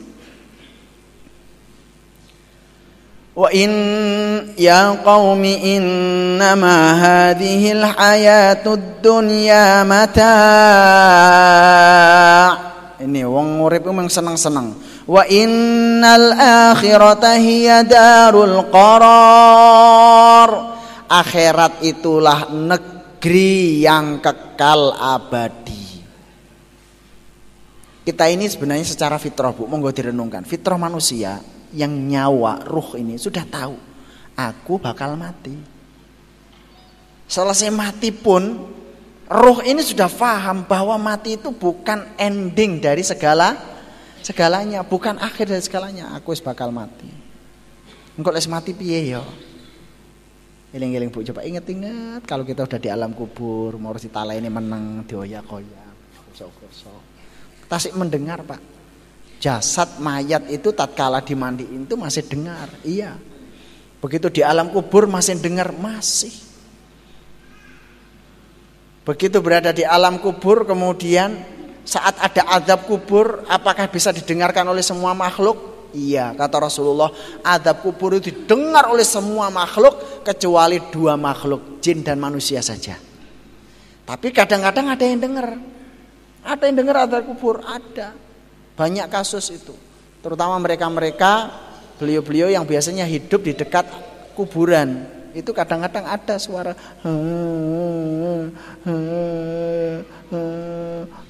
Speaker 2: Wa in ya qaumi innama hadhil hayatud dunya mata'. Ini wong urip memang seneng-seneng. Wa innal akhirata hiya darul qarar. Akhirat itulah negeri yang kekal abadi. Kita ini sebenarnya secara fitrah, Bu, monggo direnungkan. Fitrah manusia yang nyawa, ruh ini sudah tahu aku bakal mati. Selesai mati pun ruh ini sudah paham bahwa mati itu bukan ending dari segalanya, bukan akhir dari segalanya. Aku bakal mati. Engko les mati piye ya? Eling-eling Bu, coba inget-inget kalau kita udah di alam kubur, mau ditala ini meneng dioyak-oyak, gosok-gosok. Tasik mendengar, Pak. Jasad mayat itu tatkala dimandiin itu masih dengar, iya. Begitu di alam kubur masih dengar, masih. Begitu berada di alam kubur, kemudian saat ada azab kubur, apakah bisa didengarkan oleh semua makhluk? Iya, kata Rasulullah, azab kubur itu didengar oleh semua makhluk kecuali 2 makhluk, jin dan manusia saja. Tapi kadang-kadang ada yang dengar. Ada yang dengar azab kubur, ada. Banyak kasus itu, terutama mereka-mereka, beliau-beliau yang biasanya hidup di dekat kuburan. Itu kadang-kadang ada suara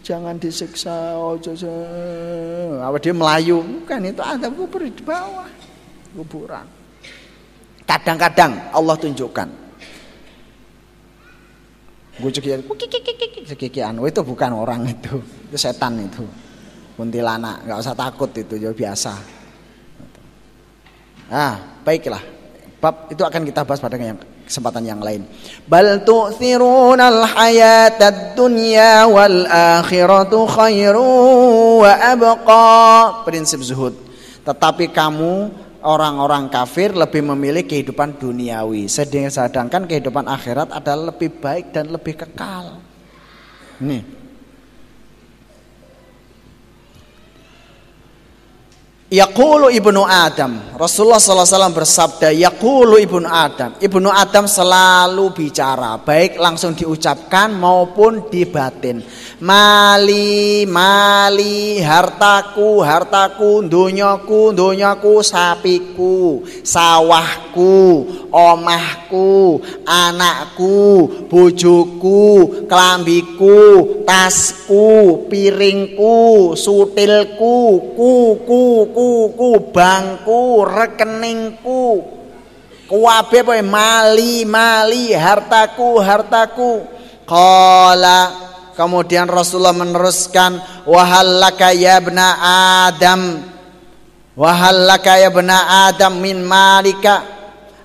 Speaker 2: jangan disiksa, apa dia Melayu, bukan, itu ada kubur di bawah kuburan. Kadang-kadang Allah tunjukkan sekian, itu bukan orang, itu setan, itu kuntilanak, nggak usah takut, itu jauh biasa. Baiklah, bab itu akan kita bahas pada kesempatan yang lain. Bal tu'thirunal hayatad dunya wal akhiratu khairu wa abqa. Prinsip zuhud. Tetapi kamu orang-orang kafir lebih memilih kehidupan duniawi, sedangkan kehidupan akhirat adalah lebih baik dan lebih kekal. Nih. Yaqulu ibnu Adam, Rasulullah SAW bersabda, yaqulu ibnu Adam. Ibnu Adam selalu bicara, baik langsung diucapkan maupun dibatin. Mali, mali, hartaku, hartaku, dunyaku, sapiku, sawahku, omahku, anakku, bojoku, kelambiku, tasku, piringku, sutilku, kuku, bangku, rekeningku, kuwabe poe mali, hartaku. Qala, kemudian Rasulullah meneruskan, wahallaka ya ibna Adam min malika.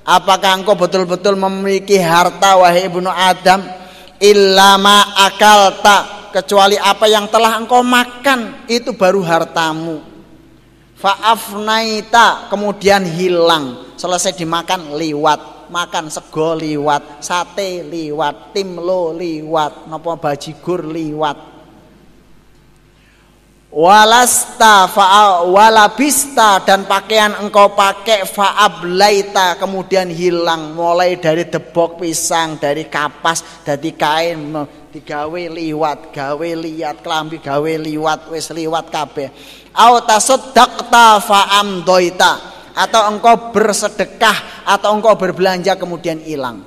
Speaker 2: Apakah engkau betul-betul memiliki harta, wahai ibnu Adam? Illa ma akalta, kecuali apa yang telah engkau makan, itu baru hartamu. Fa'afnaita, kemudian hilang, selesai dimakan liwat, makan sego liwat, sate liwat, timlo liwat, napa bajigur liwat. Walasta walabista, dan pakaian engkau pakai fa'ablaita, kemudian hilang, mulai dari debok pisang, dari kapas, dari kain, digawe liwat, gawe liat, kelambi gawe liwat, wis liwat kabeh. Au tasaddaqta fa'amdoita, atau engkau bersedekah atau engkau berbelanja kemudian hilang.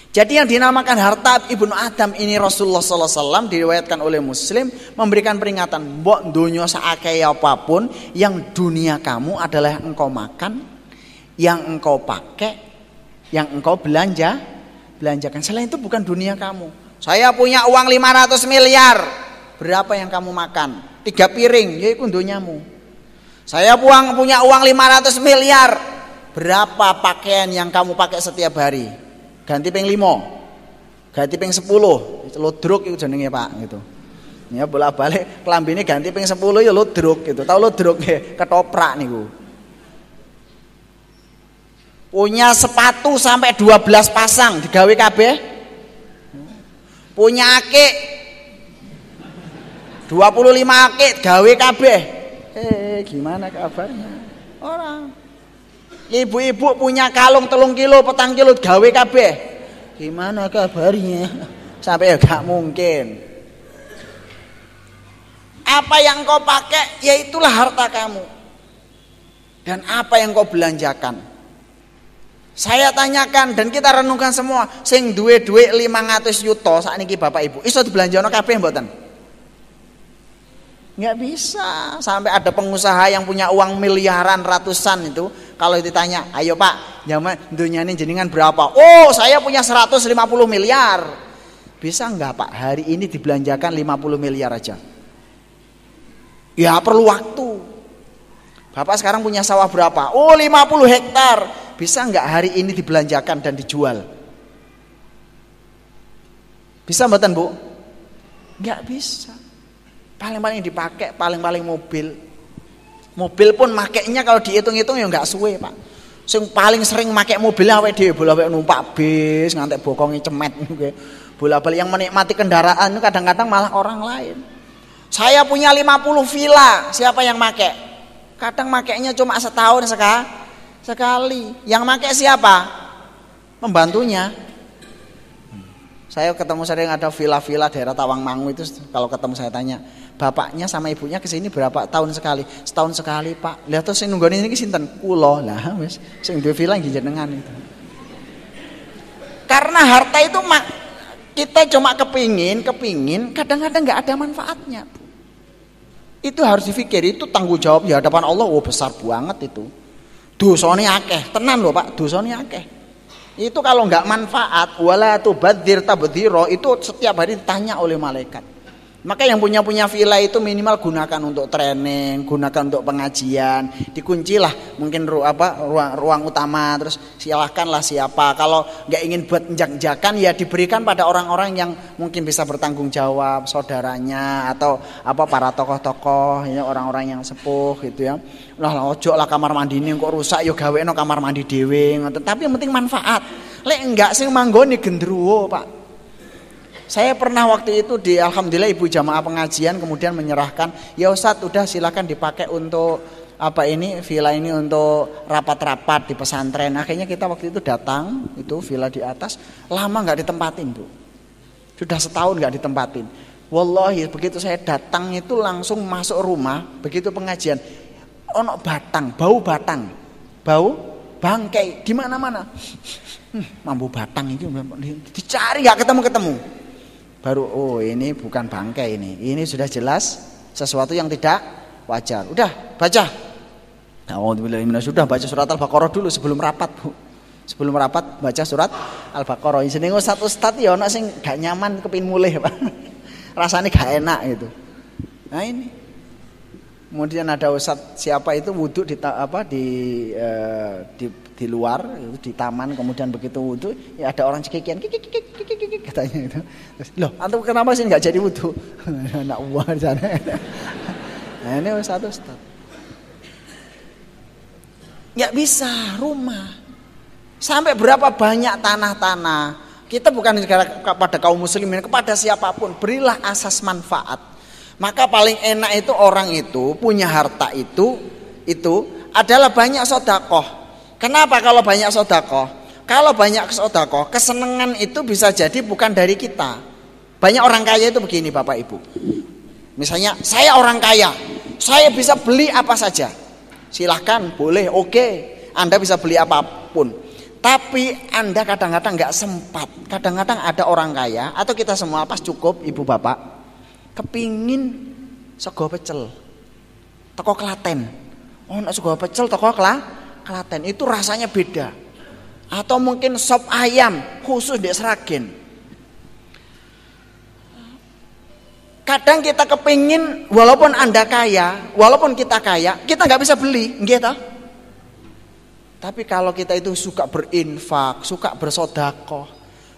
Speaker 2: Jadi yang dinamakan harta ibnu Adam ini, Rasulullah SAW diriwayatkan oleh Muslim memberikan peringatan, mbok dunia seakeh apapun, yang dunia kamu adalah yang engkau makan, yang engkau pakai, yang engkau belanjakan. Selain itu bukan dunia kamu. Saya punya uang 500 miliar, berapa yang kamu makan? 3 piring, ya itu dunyamu. Saya punya uang 500 miliar, berapa pakaian yang kamu pakai setiap hari? Ganti ping 5, ganti ping 10, lodruk itu jenenge Pak, gitu. Ya bolak-balik kelambine ganti ping 10 ya lodruk gitu. Tahu lodruk nggih, ketoprak niku. Punya sepatu sampai 12 pasang digawe kabeh. Punya akik 25 akik gawe kabeh. Gimana kabarnya? Orang Ibu-ibu punya kalung 3 kilo, 4 kilo gawe kabeh. Gimana kabarnya? Sampai ya gak mungkin. Apa yang kau pakai, ya itulah harta kamu. Dan apa yang kau belanjakan. Saya tanyakan dan kita renungkan semua, sing duwe duit 500 juta sakniki Bapak Ibu, iso dibelanjano kabeh mboten? Nggak bisa. Sampai ada pengusaha yang punya uang miliaran ratusan itu, kalau ditanya, ayo Pak, zaman dunia ini jenengan berapa? Oh, saya punya 150 miliar. Bisa nggak Pak hari ini dibelanjakan 50 miliar aja? Ya perlu waktu. Bapak sekarang punya sawah berapa? Oh 50 hektar. Bisa nggak hari ini dibelanjakan dan dijual? Bisa mboten Bu? Nggak bisa. Paling-paling dipakai, paling-paling mobil. Mobil pun makainya kalau dihitung-hitung ya nggak suwe Pak. Sing paling sering make mobil awake dhewe, bolak-balik numpak bis ngantek bokonge cemet nggih. Bolak-balik yang menikmati kendaraan itu kadang-kadang malah orang lain. Saya punya 50 villa, siapa yang make? Kadang makainya cuma setahun sekali. Yang make siapa? Pembantunya. Saya ketemu sering ada villa-villa daerah Tawangmangu itu, kalau ketemu saya tanya, bapaknya sama ibunya ke sini berapa tahun sekali? Setahun sekali, Pak. Lihat terus sing nunggone niki sinten? Kula. Lah wis sing duwe villa nggih jenengan itu. Karena harta itu kita cuma kepingin, kadang-kadang nggak ada manfaatnya. Itu harus dipikir, itu tanggung jawab di hadapan Allah, besar banget itu. Dosane akeh, tenan loh Pak, dosane akeh. Itu kalau nggak manfaat, wala tubadzir tabdzira, itu setiap hari ditanya oleh malaikat. Maka yang punya villa itu minimal gunakan untuk training, gunakan untuk pengajian, dikuncilah mungkin ruang utama, terus silahkanlah siapa. Kalau nggak ingin buat jak-jakan ya diberikan pada orang-orang yang mungkin bisa bertanggung jawab, saudaranya atau para tokoh-tokoh, ya orang-orang yang sepuh gitu ya. Lah ojo lah kamar mandi ini kok rusak, yo gawekno kamar mandi dhewe, tapi yang penting manfaat. Lek enggak sing manggone gendruwo, Pak. Saya pernah waktu itu alhamdulillah ibu jamaah pengajian kemudian menyerahkan, ya Ustadz udah silakan dipakai untuk villa ini untuk rapat-rapat di pesantren. Akhirnya kita waktu itu datang, itu villa di atas, lama nggak ditempatin Bu. Sudah setahun nggak ditempatin. Wallahi begitu saya datang itu langsung masuk rumah, begitu pengajian, ono bau bangkai di mana-mana. Mambu batang itu dicari nggak ketemu. Baru ini bukan bangkai ini sudah jelas sesuatu yang tidak wajar. Udah baca. Sudah baca surat Al-Baqarah dulu sebelum rapat Bu. Sebelum rapat baca surat Al-Baqarah. Jenenge ustaz ya ana sing gak nyaman kepin mulih Pak. Rasanya gak enak gitu. Nah ini. Kemudian ada ustaz siapa itu wudhu di luar di taman, kemudian begitu wudhu ya ada orang cekikian katanya itu. Terus, loh antum kenapa sih nggak jadi wudhu? Anak buah di sana. Nah ini ustaz. Nggak bisa rumah. Sampai berapa banyak tanah-tanah. Kita bukan kepada kaum muslimin, kepada siapapun berilah asas manfaat. Maka paling enak itu orang itu punya harta itu adalah banyak sedekah. Kenapa kalau banyak sedekah? Kalau banyak sedekah, kesenangan itu bisa jadi bukan dari kita. Banyak orang kaya itu begini Bapak Ibu. Misalnya saya orang kaya, saya bisa beli apa saja. Silahkan, boleh, oke. Anda bisa beli apapun. Tapi Anda kadang-kadang nggak sempat. Kadang-kadang ada orang kaya atau kita semua pas cukup Ibu Bapak kepingin sego pecel teko Klaten. Sego pecel teko Klaten itu rasanya beda. Atau mungkin sop ayam khusus di Sragen. Kadang kita kepingin walaupun Anda kaya, walaupun kita kaya, kita nggak bisa beli, nggih toh? Tapi kalau kita itu suka berinfak, suka bersedekah,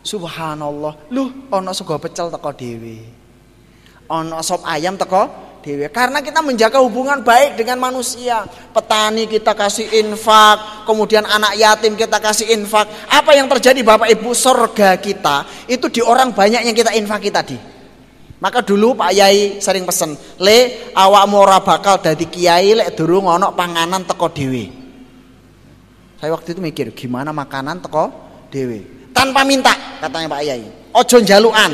Speaker 2: subhanallah, ono sego pecel teko dhewe. Ono sop ayam teko dhewe. Karena kita menjaga hubungan baik dengan manusia. Petani kita kasih infak, kemudian anak yatim kita kasih infak. Apa yang terjadi Bapak Ibu? Surga kita itu di orang banyak yang kita infaki tadi. Maka dulu Pak Yai sering pesen, "Le, awakmu ora bakal dadi kiai lek durung ono panganan teko dhewe." Saya waktu itu mikir gimana makanan teko dewe. Tanpa minta katanya Pak Yai. Ojo njalukan.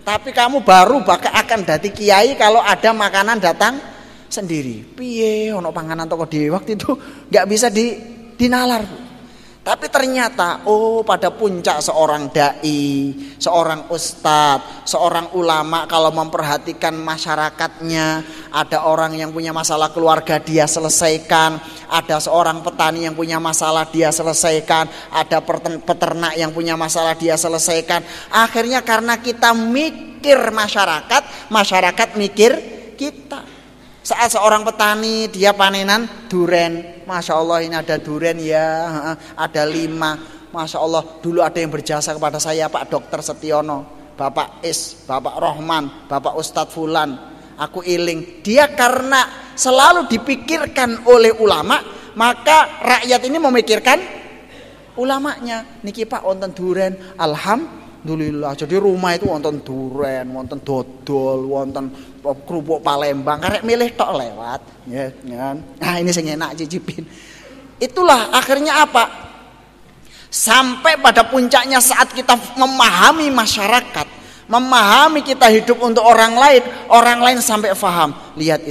Speaker 2: Tapi kamu baru bakal akan dadi kiai kalau ada makanan datang sendiri. Piye ono panganan toko dewe waktu itu nggak bisa dinalar. Tapi ternyata pada puncak seorang dai, seorang ustadz, seorang ulama kalau memperhatikan masyarakatnya, ada orang yang punya masalah keluarga dia selesaikan, ada seorang petani yang punya masalah dia selesaikan, ada peternak yang punya masalah dia selesaikan. Akhirnya karena kita mikir masyarakat mikir kita. Saat seorang petani dia panenan duren, Masya Allah ini ada duren ya, ada 5. Masya Allah dulu ada yang berjasa kepada saya Pak Dokter Setiono, Bapak Is, Bapak Rohman, Bapak Ustadz Fulan. Aku iling, dia karena selalu dipikirkan oleh ulama, maka rakyat ini memikirkan ulamanya. Niki Pak wonten duren, alhamdulillah. Jadi rumah itu wonten duren, wonten dodol, wonten kerupuk Palembang, karek milih tok lewat, ya kan. Nah ini sing enak cicipin. Itulah akhirnya apa? Sampai pada puncaknya saat kita memahami masyarakat, memahami kita hidup untuk orang lain sampai paham. Lihat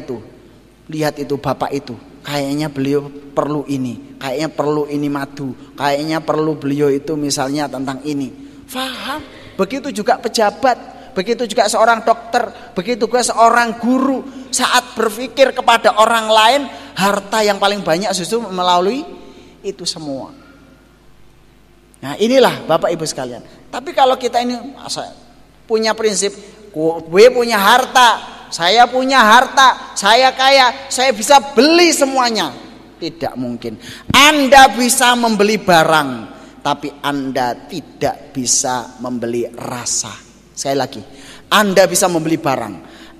Speaker 2: itu bapak itu, kayaknya beliau perlu ini, kayaknya perlu ini madu, kayaknya perlu beliau itu misalnya tentang ini. Paham? Begitu juga pejabat. Begitu juga seorang dokter, begitu juga seorang guru. Saat berpikir kepada orang lain, harta yang paling banyak justru melalui itu semua. Nah inilah Bapak Ibu sekalian. Tapi kalau kita ini punya prinsip, gue punya harta, saya punya harta, saya kaya, saya bisa beli semuanya. Tidak mungkin. Anda bisa membeli barang, tapi Anda tidak bisa membeli rasa. Sekali lagi, Anda bisa membeli barang,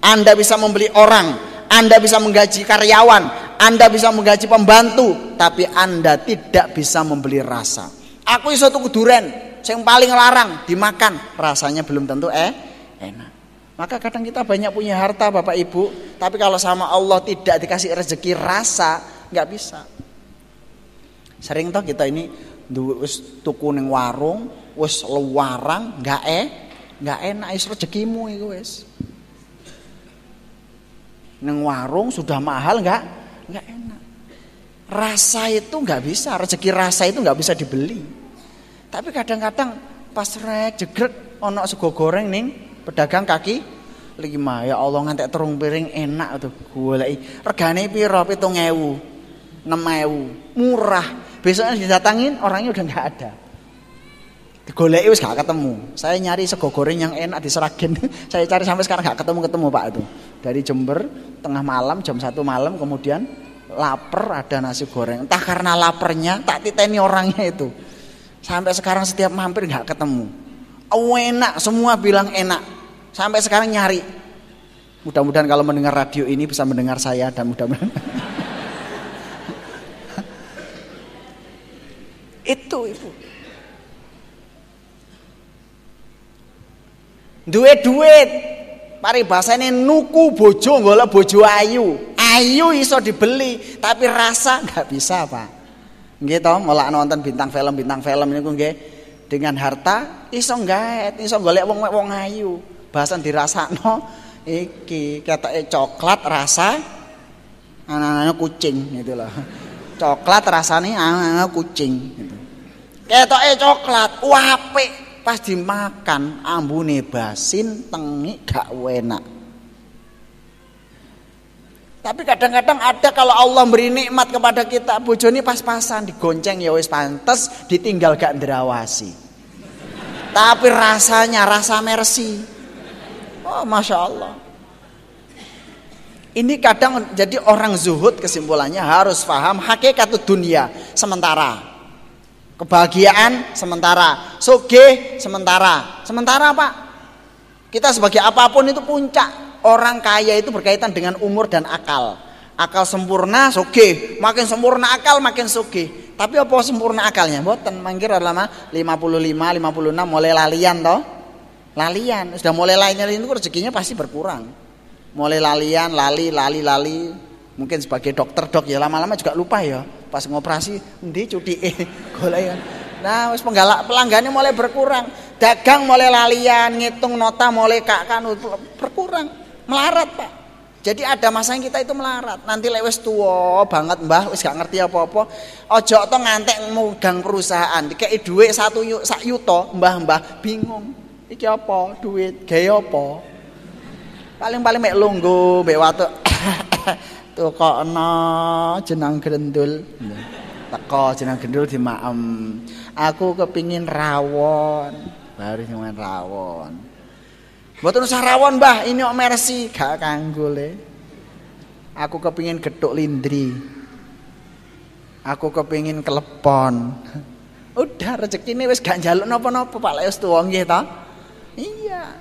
Speaker 2: Anda bisa membeli orang, Anda bisa menggaji karyawan, Anda bisa menggaji pembantu, tapi Anda tidak bisa membeli rasa. Aku iso tuku duren, yang paling larang dimakan, rasanya belum tentu enak. Maka kadang kita banyak punya harta Bapak Ibu, tapi kalau sama Allah tidak dikasih rezeki rasa, nggak bisa. Sering toh kita ini wis tuku ning warung, wis luarang, nggak enak is rezekimu itu wis. Neng warung sudah mahal nggak enak. Rasa itu nggak bisa, rezeki rasa itu nggak bisa dibeli. Tapi kadang-kadang pas rek jegrek ono sego goreng ning pedagang kaki 5, ya Allah ngantek terung piring enak tuh goleki. Regane piro? 7.000, 6.000, murah. Besoknya didatangin orangnya udah nggak ada. Digoleki wis gak ketemu. Saya nyari sego goreng yang enak di Seragen. Saya cari sampai sekarang gak ketemu Pak itu. Dari Jember tengah malam jam 1 malam kemudian lapar ada nasi goreng. Entah karena laparnya tak titeni orangnya itu. Sampai sekarang setiap mampir gak ketemu. Enak, semua bilang enak. Sampai sekarang nyari. Mudah-mudahan kalau mendengar radio ini bisa mendengar saya dan mudah-mudahan itu. Duit paribasane nuku bojo golek bojo ayu iso dibeli tapi rasa nggak bisa Pak. Nggih to, mulak nonton bintang film niku nggih dengan harta iso nggaet, iso golek wong ayu. Bahasan dirasakno iki ketoke coklat rasa anane kucing gitu loh. Coklat rasane anane kucing gitu. Ketoke coklat apik. Pas dimakan ambune basin tengik gak enak. Tapi kadang-kadang ada kalau Allah beri nikmat kepada kita, bojone pas-pasan digonceng ya wis pantes, ditinggal gak ndrawasi. Tapi rasanya rasa mercy. Oh Masya Allah. Ini kadang jadi orang zuhud kesimpulannya harus paham hakikat dunia sementara. Kebahagiaan sementara, sugih sementara. Sementara Pak. Kita sebagai apapun itu puncak. Orang kaya itu berkaitan dengan umur dan akal. Akal sempurna sugih, makin sempurna akal makin sugih. Tapi apa sempurna akalnya? Mboten, mangkir lama 55, 56 mulai lalian toh. Lalian, sudah mulai lalian itu rezekinya pasti berkurang. Mulai lalian, lali. Mungkin sebagai dokter ya lama-lama juga lupa ya. Pas ngoperasi endi cutike golek. Nah, wis pelanggannya mulai berkurang. Dagang mulai lalian, ngitung nota mulai berkurang. Melarat, Pak. Jadi ada masanya kita itu melarat. Nanti lek wis tuwa banget Mbah, wis gak ngerti apa-apa. Ojo to ngantek mugang perusahaan. Dikei dhuwit 1 yuta, Mbah bingung. Iki apa? Duit gawe apa? Paling-paling mek lungguh mbek watu. Tukokno jenang grendul. Teko jenang grendul dimaem. Aku kepingin rawon. Baru nyuwen rawon. Mboten usah rawon, Mbah, ini kok mercy, gak kanggo le. Aku kepingin gethuk lindri. Aku kepingin kelepon. Udah rezekine wis gak njaluk napa-napa, Pak, lek wis tuwa nggih ta? Iya.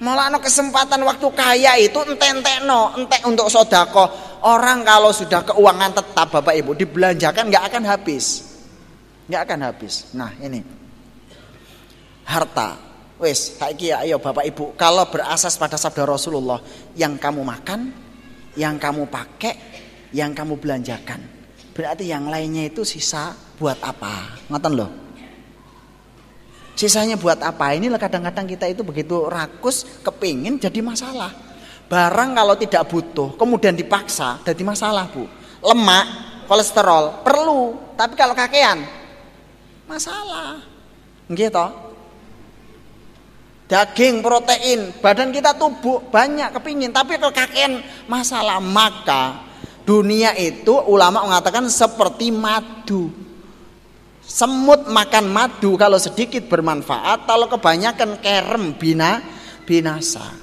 Speaker 2: Malah kesempatan waktu kaya itu entek untuk sedekah. Orang kalau sudah keuangan tetap Bapak Ibu dibelanjakan nggak akan habis. Nggak akan habis. Nah, ini. Harta. Wes, saiki ayo Bapak Ibu, kalau berasas pada sabda Rasulullah, yang kamu makan, yang kamu pakai, yang kamu belanjakan. Berarti yang lainnya itu sisa buat apa? Ngoten loh. Sisanya buat apa? Inilah kadang-kadang kita itu begitu rakus, kepingin jadi masalah. Barang kalau tidak butuh, kemudian dipaksa, jadi masalah, Bu. Lemak, kolesterol, perlu. Tapi kalau kakean, masalah. Nggih toh? Daging, protein, badan kita tubuh banyak kepingin, tapi kalau kakean masalah. Maka dunia itu ulama mengatakan seperti madu. Semut makan madu kalau sedikit bermanfaat, kalau kebanyakan kerem binasa.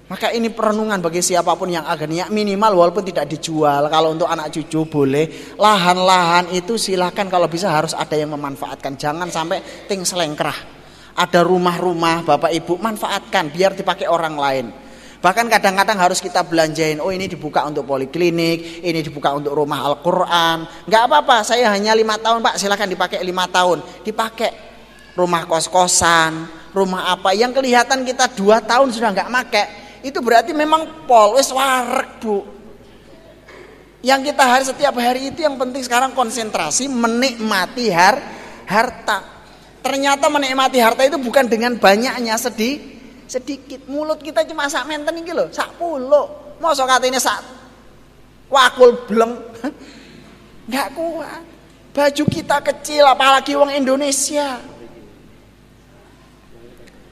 Speaker 2: Maka ini perenungan bagi siapapun yang agaknya minimal walaupun tidak dijual. Kalau untuk anak cucu boleh. Lahan-lahan itu silakan kalau bisa harus ada yang memanfaatkan. Jangan sampai ting selengkrah. Ada rumah-rumah Bapak Ibu manfaatkan biar dipakai orang lain. Bahkan kadang-kadang harus kita belanjain. Oh, ini dibuka untuk poliklinik, ini dibuka untuk rumah Al-Quran. Nggak apa-apa, saya hanya 5 tahun Pak, silakan dipakai 5 tahun. Dipakai rumah kos-kosan, rumah apa yang kelihatan kita 2 tahun sudah nggak pakai. Itu berarti memang wis warek, Bu. Yang kita harus setiap hari itu yang penting sekarang konsentrasi menikmati harta. Ternyata menikmati harta itu bukan dengan banyaknya sedikit. Mulut kita cuma sak menten iki lho, sak pulo. Mosok katene sak wakul bleng. Enggak kuat. Baju kita kecil apalagi wong Indonesia.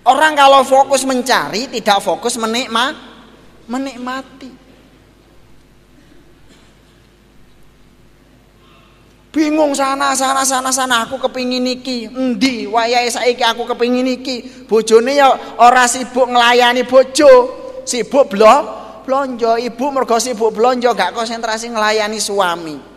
Speaker 2: Orang kalau fokus mencari tidak fokus menikmati. Bingung sana aku kepingin iki endi wayahe saiki aku kepingin iki. Bojone ya ora sibuk nglayani bojo, sibuk blonjo. Ibu mergo sibuk blonjo gak konsentrasi nglayani suami.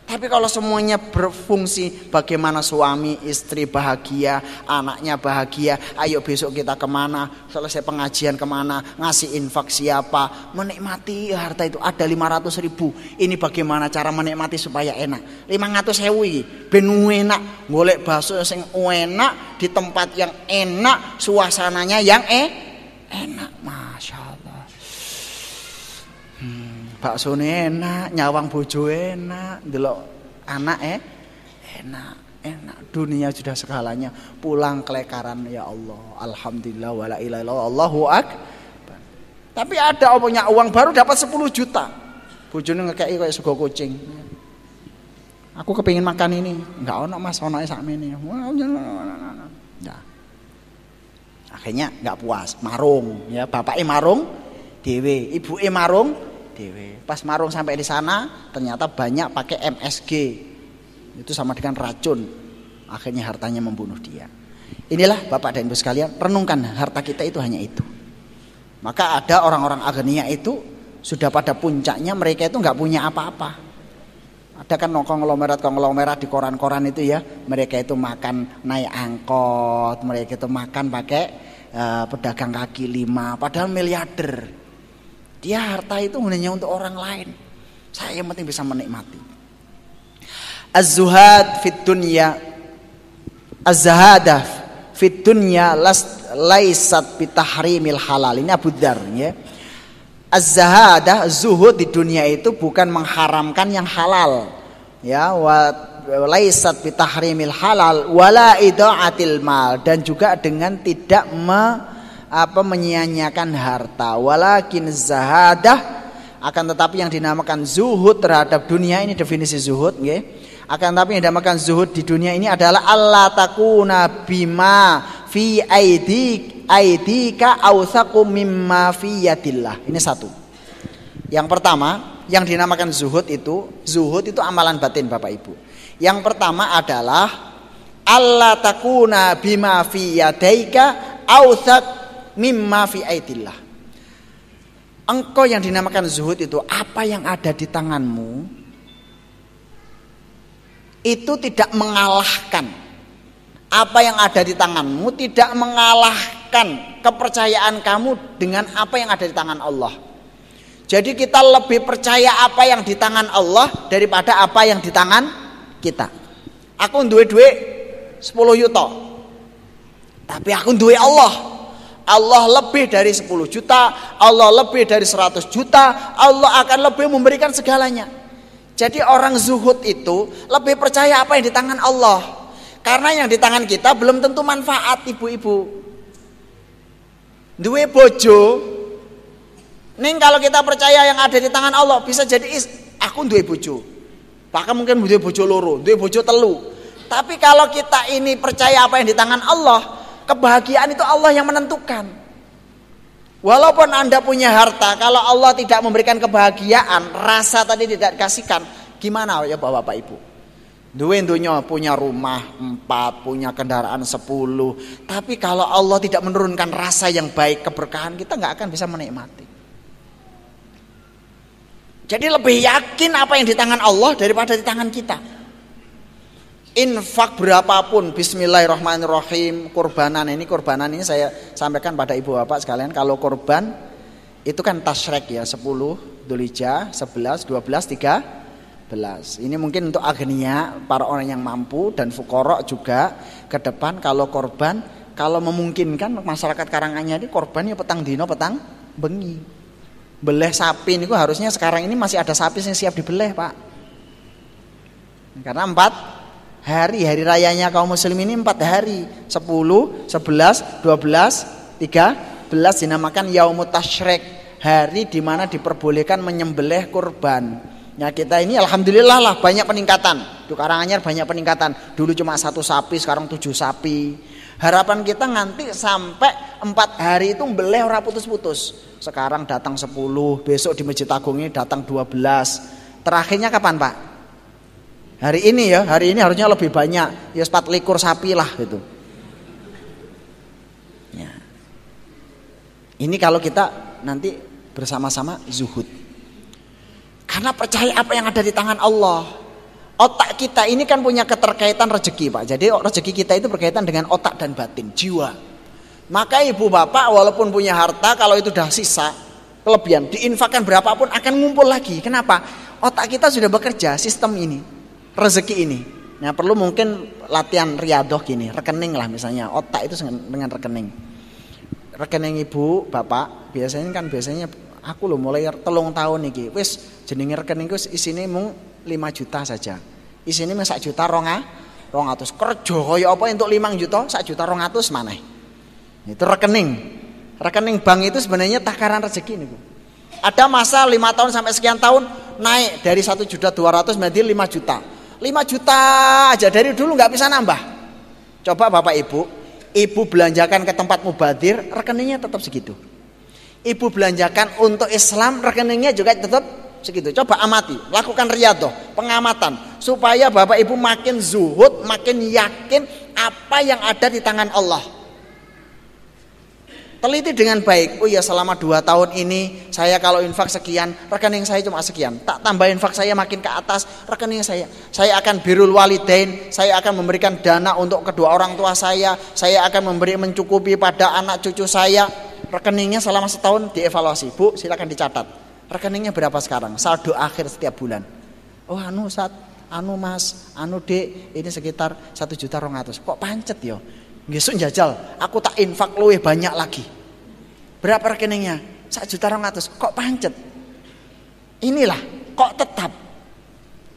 Speaker 2: Tapi kalau semuanya berfungsi, bagaimana suami istri bahagia, anaknya bahagia, ayo besok kita kemana, selesai pengajian kemana, ngasih infak siapa, menikmati harta itu. Ada 500.000, ini bagaimana cara menikmati supaya enak. 500.000 ben enak, golek bakso sing enak di tempat yang enak, suasananya yang enak, Masya Allah. Baksone enak, nyawang bojo enak, ndelok anak enak. Dunia sudah segalanya. Pulang kelekaran ya Allah. Alhamdulillah wala ilaha illallah, Allahu akbar. Tapi ada punya uang baru dapat 10 juta. Bojone ngekeki kayak sego kucing. Aku kepingin makan ini. Enggak ono Mas, onoke sakmene. Ya. Akhirnya enggak puas, marung ya, bapake marung dhewe, ibuke marung dewe. Pas marung sampai di sana ternyata banyak pakai MSG. Itu sama dengan racun. Akhirnya hartanya membunuh dia. Inilah Bapak dan Ibu sekalian, renungkan harta kita itu hanya itu. Maka ada orang-orang agenia itu sudah pada puncaknya mereka itu nggak punya apa-apa. Ada kan konglomerat di koran-koran itu ya, mereka itu makan naik angkot, mereka itu makan pakai pedagang kaki 5, padahal miliarder. Dia harta itu hanya untuk orang lain. Saya yang penting bisa menikmati. Az-zuhad fit dunya, az-zahadah fit dunya laisat bitahrimil halal. Ini Abu Dzar ya. Az-zahadah, zuhud di dunia itu bukan mengharamkan yang halal. Ya, wa laisat bitahrimil halal wala idaatil mal, dan juga dengan tidak menyia-nyiakan harta. Walakin zahadah, akan tetapi yang dinamakan zuhud terhadap dunia ini, definisi zuhud nggih. Akan tetapi yang dinamakan zuhud di dunia ini adalah alla takuna bima fi aidika awsaqu mimma fi yadillah. Ini satu. Yang pertama, yang dinamakan zuhud itu amalan batin Bapak Ibu. Yang pertama adalah alla takuna bima fi yadaika awsaq mimma fi aidillah. Engkau yang dinamakan zuhud itu apa yang ada di tanganmu itu tidak mengalahkan, apa yang ada di tanganmu tidak mengalahkan kepercayaan kamu dengan apa yang ada di tangan Allah. Jadi kita lebih percaya apa yang di tangan Allah daripada apa yang di tangan kita. Aku duwe duit 10 juta, tapi aku duwe Allah. Allah lebih dari 10 juta, Allah lebih dari 100 juta, Allah akan lebih memberikan segalanya. Jadi orang zuhud itu lebih percaya apa yang di tangan Allah. Karena yang di tangan kita belum tentu manfaat, ibu-ibu. Duwe bojo, ning kalau kita percaya yang ada di tangan Allah, bisa jadi aku duwe bojo. Bahkan mungkin duwe bojo loro, duwe bojo telu. Tapi kalau kita ini percaya apa yang di tangan Allah, kebahagiaan itu Allah yang menentukan. Walaupun Anda punya harta, kalau Allah tidak memberikan kebahagiaan, rasa tadi tidak dikasihkan, gimana ya Bapak Ibu? Duwe dunya punya rumah 4, punya kendaraan 10, tapi kalau Allah tidak menurunkan rasa yang baik, keberkahan, kita nggak akan bisa menikmati. Jadi lebih yakin apa yang di tangan Allah daripada di tangan kita. Infak berapapun, bismillahirrahmanirrahim, kurbanan ini saya sampaikan pada ibu bapak sekalian, kalau kurban itu kan tasyrek ya, 10 Dzulhijjah, 11, 12, 13. Ini mungkin untuk agnia, para orang yang mampu, dan fuqara juga ke depan. Kalau korban, kalau memungkinkan masyarakat Karanganyar ini korban ya petang dino petang bengi. Beleh sapi ini harusnya sekarang ini masih ada sapi yang siap dibeleh Pak. Karena 4 hari rayanya kaum muslim ini 4 hari, 10, 11, 12, 13 dinamakan yaumut tasyrek, hari di mana diperbolehkan menyembelih kurban. Ya kita ini alhamdulillah lah banyak peningkatan. Di Karanganyar banyak peningkatan. Dulu cuma 1 sapi, sekarang 7 sapi. Harapan kita nanti sampai 4 hari itu beleh ora putus-putus. Sekarang datang 10, besok di Masjid Agung ini datang 12. Terakhirnya kapan Pak? Hari ini harusnya lebih banyak, ya 4 likur sapi lah gitu. Ya. Ini kalau kita nanti bersama-sama zuhud. Karena percaya apa yang ada di tangan Allah. Otak kita ini kan punya keterkaitan rezeki Pak. Jadi rezeki kita itu berkaitan dengan otak dan batin, jiwa. Maka ibu bapak walaupun punya harta, kalau itu udah sisa, kelebihan, diinfakkan berapapun akan ngumpul lagi. Kenapa? Otak kita sudah bekerja, sistem ini, rezeki ini. Nah perlu mungkin latihan riadoh gini, rekening lah misalnya, otak itu dengan rekening. Rekening ibu bapak biasanya aku loh mulai 3 tahun nih, wis jenenge rekening ku isine mung 5 juta saja. Isine mung 1 juta 200. Kerja kaya apa untuk 5 juta, 1 juta 200 maneh. Itu rekening. Rekening bank itu sebenarnya takaran rezeki niku. Ada masa 5 tahun sampai sekian tahun naik dari 1 juta 200 menjadi 5 juta. 5 juta aja dari dulu nggak bisa nambah. Coba Bapak Ibu belanjakan ke tempat mubadir, rekeningnya tetap segitu. Ibu belanjakan untuk Islam, rekeningnya juga tetap segitu. Coba amati, lakukan riadoh, pengamatan, supaya Bapak Ibu makin zuhud, makin yakin apa yang ada di tangan Allah. Teliti dengan baik. Oh ya, selama 2 tahun ini saya kalau infak sekian, rekening saya cuma sekian. Tak tambah infak saya makin ke atas, rekening saya akan birrul walidain, saya akan memberikan dana untuk kedua orang tua saya akan mencukupi pada anak cucu saya. Rekeningnya selama setahun dievaluasi. Bu, silakan dicatat. Rekeningnya berapa sekarang? Saldo akhir setiap bulan. Oh Mas, Dek, ini sekitar 1 juta 200. Kok pancet yo? Ngesuk njajal, aku tak infak luwih banyak lagi. Berapa rekeningnya? 1.200.000 kok pancet. Inilah kok tetap.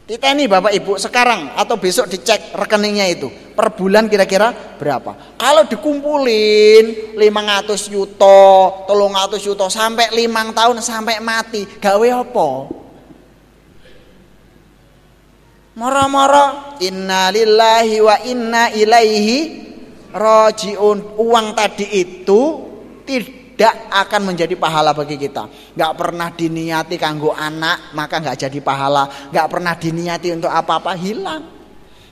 Speaker 2: Kita ini Bapak Ibu sekarang atau besok dicek rekeningnya itu per bulan kira-kira berapa. Kalau dikumpulin 500 yuto, 300 yuto sampai 5 tahun sampai mati, gawe apa? Moro-moro inna lillahi wa inna ilaihi rajiun. Uang tadi itu tidak akan menjadi pahala bagi kita. Gak pernah diniati kanggo anak, maka gak jadi pahala. Gak pernah diniati untuk apa-apa, hilang.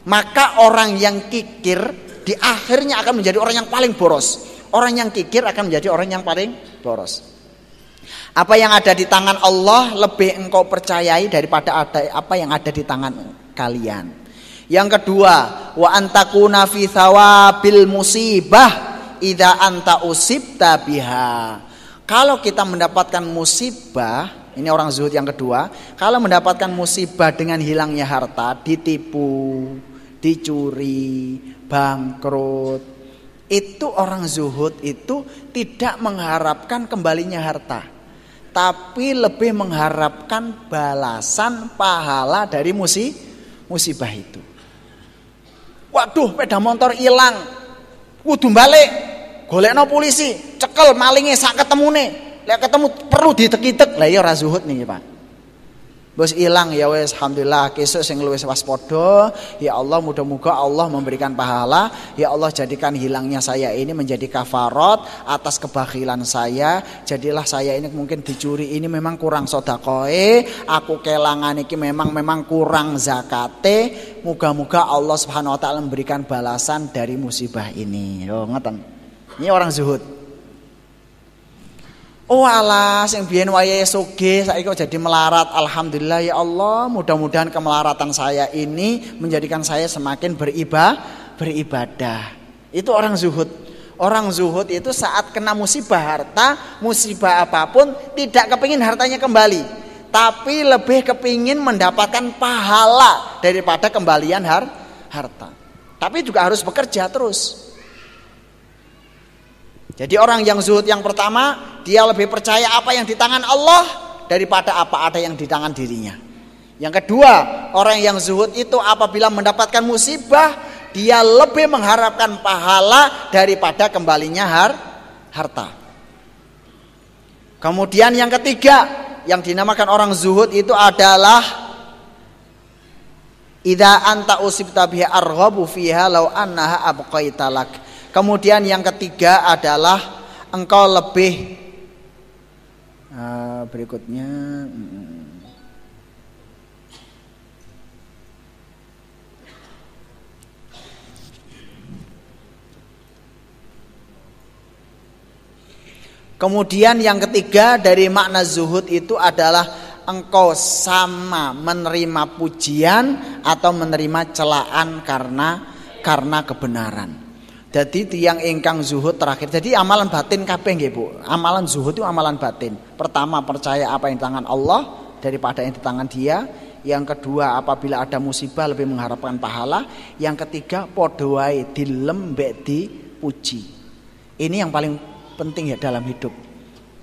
Speaker 2: Maka orang yang kikir di akhirnya akan menjadi orang yang paling boros. Orang yang kikir akan menjadi orang yang paling boros. Apa yang ada di tangan Allah lebih engkau percayai daripada apa yang ada di tangan kalian. Yang kedua, wa antakuna fi thawabil musibah idza anta usibta biha. Kalau kita mendapatkan musibah, ini orang zuhud yang kedua, kalau mendapatkan musibah dengan hilangnya harta, ditipu, dicuri, bangkrut, itu orang zuhud itu tidak mengharapkan kembalinya harta, tapi lebih mengharapkan balasan pahala dari musibah itu. Waduh, sepeda motor hilang, kudu balik, golekno polisi, cekel malinge sak ketemune. Lek ketemu perlu ditek-itek. Lah ya ora zuhud nih, Pak. Bos hilang ya wes, alhamdulillah, kesuk sing luwes waspada. Ya Allah, mudah-mudahan Allah memberikan pahala. Ya Allah, jadikan hilangnya saya ini menjadi kafarat atas kebakhilan saya. Jadilah saya ini mungkin dicuri ini memang kurang sedekahe, aku kelangan iki memang kurang zakate. Moga-moga Allah Subhanahu wa taala memberikan balasan dari musibah ini. Yo ngeten. Ini orang zuhud. Oh alas yang biyen wayahe sugih saiki kok jadi melarat. Alhamdulillah ya Allah, mudah-mudahan kemelaratan saya ini menjadikan saya semakin beribadah. Itu orang zuhud. Orang zuhud itu saat kena musibah harta, musibah apapun tidak kepingin hartanya kembali, tapi lebih kepingin mendapatkan pahala daripada kembalian harta. Tapi juga harus bekerja terus. Jadi orang yang zuhud yang pertama, dia lebih percaya apa yang di tangan Allah daripada apa ada yang di tangan dirinya. Yang kedua, orang yang zuhud itu apabila mendapatkan musibah, dia lebih mengharapkan pahala daripada kembalinya harta. Kemudian yang ketiga, yang dinamakan orang zuhud itu adalah idza anta usibta biha arghabu fiha law annaha abqaita lak. Kemudian yang ketiga adalah engkau lebih berikutnya kemudian yang ketiga dari makna zuhud itu adalah engkau sama menerima pujian atau menerima celaan karena kebenaran. Jadi tiang ingkang zuhud terakhir. Jadi amalan batin kabeh nggih Bu. Amalan zuhud itu amalan batin. Pertama percaya apa yang di tangan Allah daripada yang di tangan dia. Yang kedua apabila ada musibah lebih mengharapkan pahala. Yang ketiga padha wae dilem mbek dipuji. Ini yang paling penting ya dalam hidup.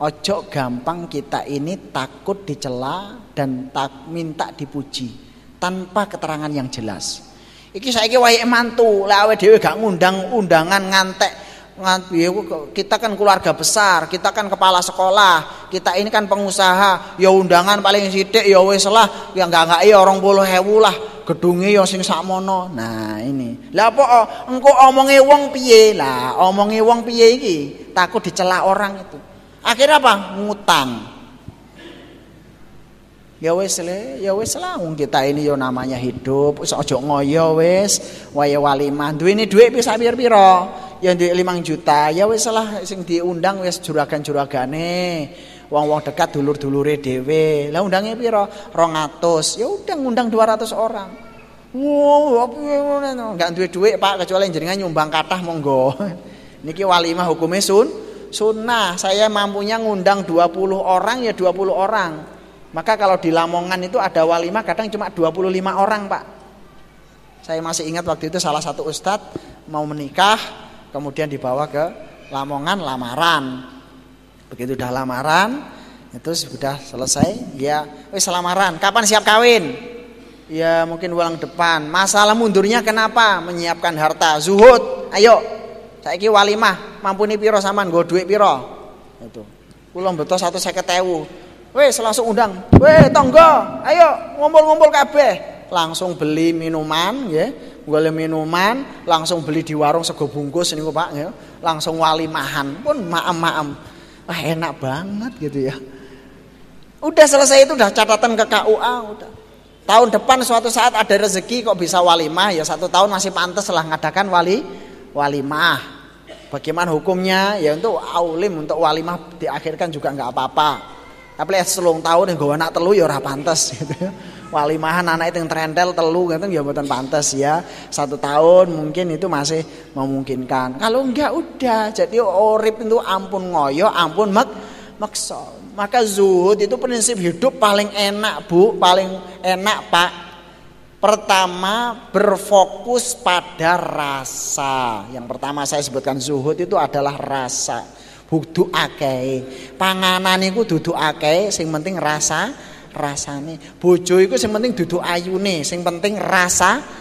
Speaker 2: Ojo gampang kita ini takut dicela dan minta dipuji tanpa keterangan yang jelas. Iki saiki wayahe mantu, lek awake dhewe gak ngundang undangan ngantek. Kita kan keluarga besar, kita kan kepala sekolah, kita ini kan pengusaha, ya undangan paling sithik ya wis lah, ya enggak ya 20.000 lah, gedunge ya sing sakmono. Nah, ini. Lah apa engko omonge wong piye? Lah, omonge wong piye iki? Takut dicela orang itu. Akhirnya apa? Ngutang. Ya wis lah wong kita ini yo namanya hidup, wis aja ngoyo wis, wae walimah. Duwene dhuwit wis pira-pira? Ya duwit 5 juta. Ya wis lah sing diundang wis juragan-juragane, wong-wong dekat dulur-dulure dhewe. Lah undange pira? 200. Ya udah ngundang 200 orang. Wow, piye ngono? Enggak duwe dhuwit Pak, kecuali jenengan nyumbang kathah monggo. Niki walimah hukume sunnah. Saya mampunya ngundang 20 orang ya 20 orang. Maka kalau di Lamongan itu ada walimah kadang cuma 25 orang Pak. Saya masih ingat waktu itu salah satu ustadz mau menikah, kemudian dibawa ke Lamongan lamaran. Begitu udah lamaran, Itu sudah selesai, ya wis lamaran. Kapan siap kawin? Ya mungkin bulan depan. Masalah mundurnya kenapa? Menyiapkan harta, zuhud. Ayo, saiki walimah, mampuni piro sampean nggo dhuwit piro? Itu. Kula mbeto 150.000. Wis langsung undang. Weh tangga, ayo ngumpul-ngumpul kabeh. Langsung beli minuman, nggih. Golek minuman, langsung beli di warung sego bungkus niku Pak, ya. Langsung walimahan pun maem-maem. Wah, enak banget gitu ya. Udah selesai itu udah catatan ke KUA udah. Tahun depan suatu saat ada rezeki kok bisa walimah ya 1 tahun masih pantas lah ngadakan walimah. Bagaimana hukumnya? Ya untuk aulim untuk walimah diakhirkan juga enggak apa-apa. Tapi selung tahun yang gawa anak telu ya ora pantes gitu ya. Walimahan anak itu yang trendel telu gitu ya mboten pantes ya. 1 tahun mungkin itu masih memungkinkan. Kalau enggak udah jadi urip itu ampun ngoyo, ampun maksa. Maka zuhud itu prinsip hidup paling enak Bu, paling enak Pak. Pertama berfokus pada rasa. Yang pertama saya sebutkan zuhud itu adalah rasa. Dudu akeh. Panganan iku dudu akeh, sing penting rasane. Bojo iku sing penting dudu ayune, sing penting rasane.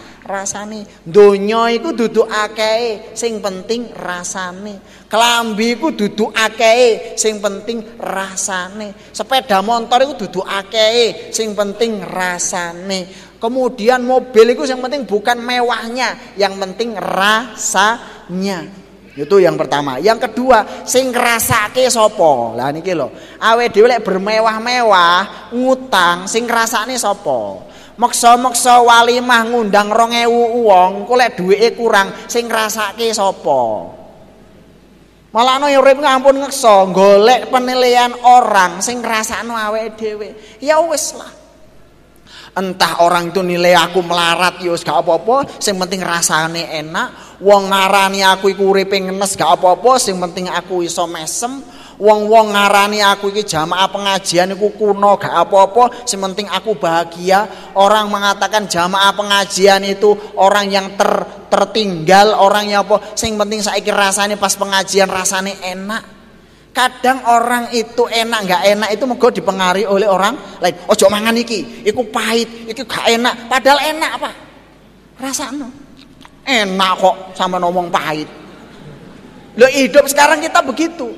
Speaker 2: Donya iku dudu akeh, sing penting rasane. Klambi iku dudu akeh, sing penting rasane. Sepeda motor iku dudu akeh, sing penting rasane. Kemudian mobil iku sing penting bukan mewahnya, yang penting rasanya. Itu yang pertama. Yang kedua, sing ngrasake sapa? Lah niki lho. Awake dhewe lek bermewah-mewah, ngutang, sing ngrasakne sapa? Meksa-meksa walimah ngundang 2000 wong, kok lek duwike kurang, sing ngrasake sapa? Malah ana urip ngampun ngeksa, golek penilaian orang, sing ngrasakno awake dhewe. Ya wis lah. Entah orang itu nilai aku melarat ya wis gak apa-apa, sing penting rasane enak. Wong ngarani aku iku uripe ngenes gak apa-apa, sing penting aku iso mesem. Wong-wong ngarani aku iki jamaah pengajian iku kuno gak apa-apa, sing penting aku bahagia. Orang mengatakan jamaah pengajian itu orang yang tertinggal, orang yang apa, sing penting saiki rasane pas pengajian rasane enak. Kadang orang itu enak nggak enak itu mergo dipengaruhi oleh orang lain. Ojo mangan iki, iku pahit, iki gak enak. Padahal enak Pak. Rasanya enak kok sama ngomong pahit. Loh hidup sekarang kita begitu.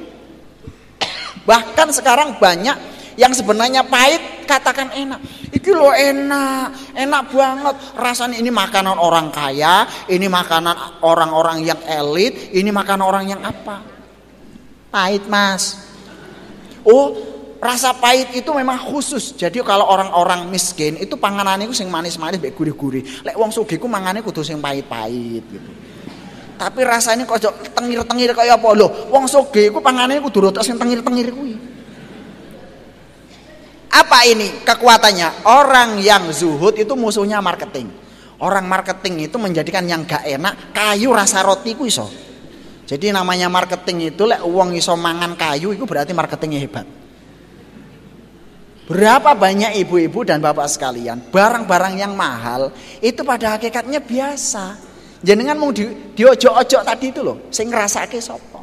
Speaker 2: Bahkan sekarang banyak yang sebenarnya pahit katakan enak. Iki lo enak banget. Rasanya ini makanan orang kaya, ini makanan orang-orang yang elit, ini makanan orang yang apa? Pahit Mas. Oh, rasa pahit itu memang khusus. Jadi kalau orang-orang miskin itu panganane ku sing manis-manis mek gurih-gurih. Lek wong sugih ku mangane kudu sing pahit-pahit gitu. Tapi rasanya kok tengir-tengir kaya apa lho? Wong sugih ku pangane kudu rotok sing tengir-tengir kuwi. Apa ini kekuatannya? Orang yang zuhud itu musuhnya marketing. Orang marketing itu menjadikan yang gak enak kayu rasa roti ku iso. Jadi namanya marketing itu lek uang iso mangan kayu itu berarti marketingnya hebat. Berapa banyak ibu-ibu dan bapak sekalian, barang-barang yang mahal itu pada hakikatnya biasa. Jenengan mau diojo-ojo tadi itu loh, sing ngrasake sapa?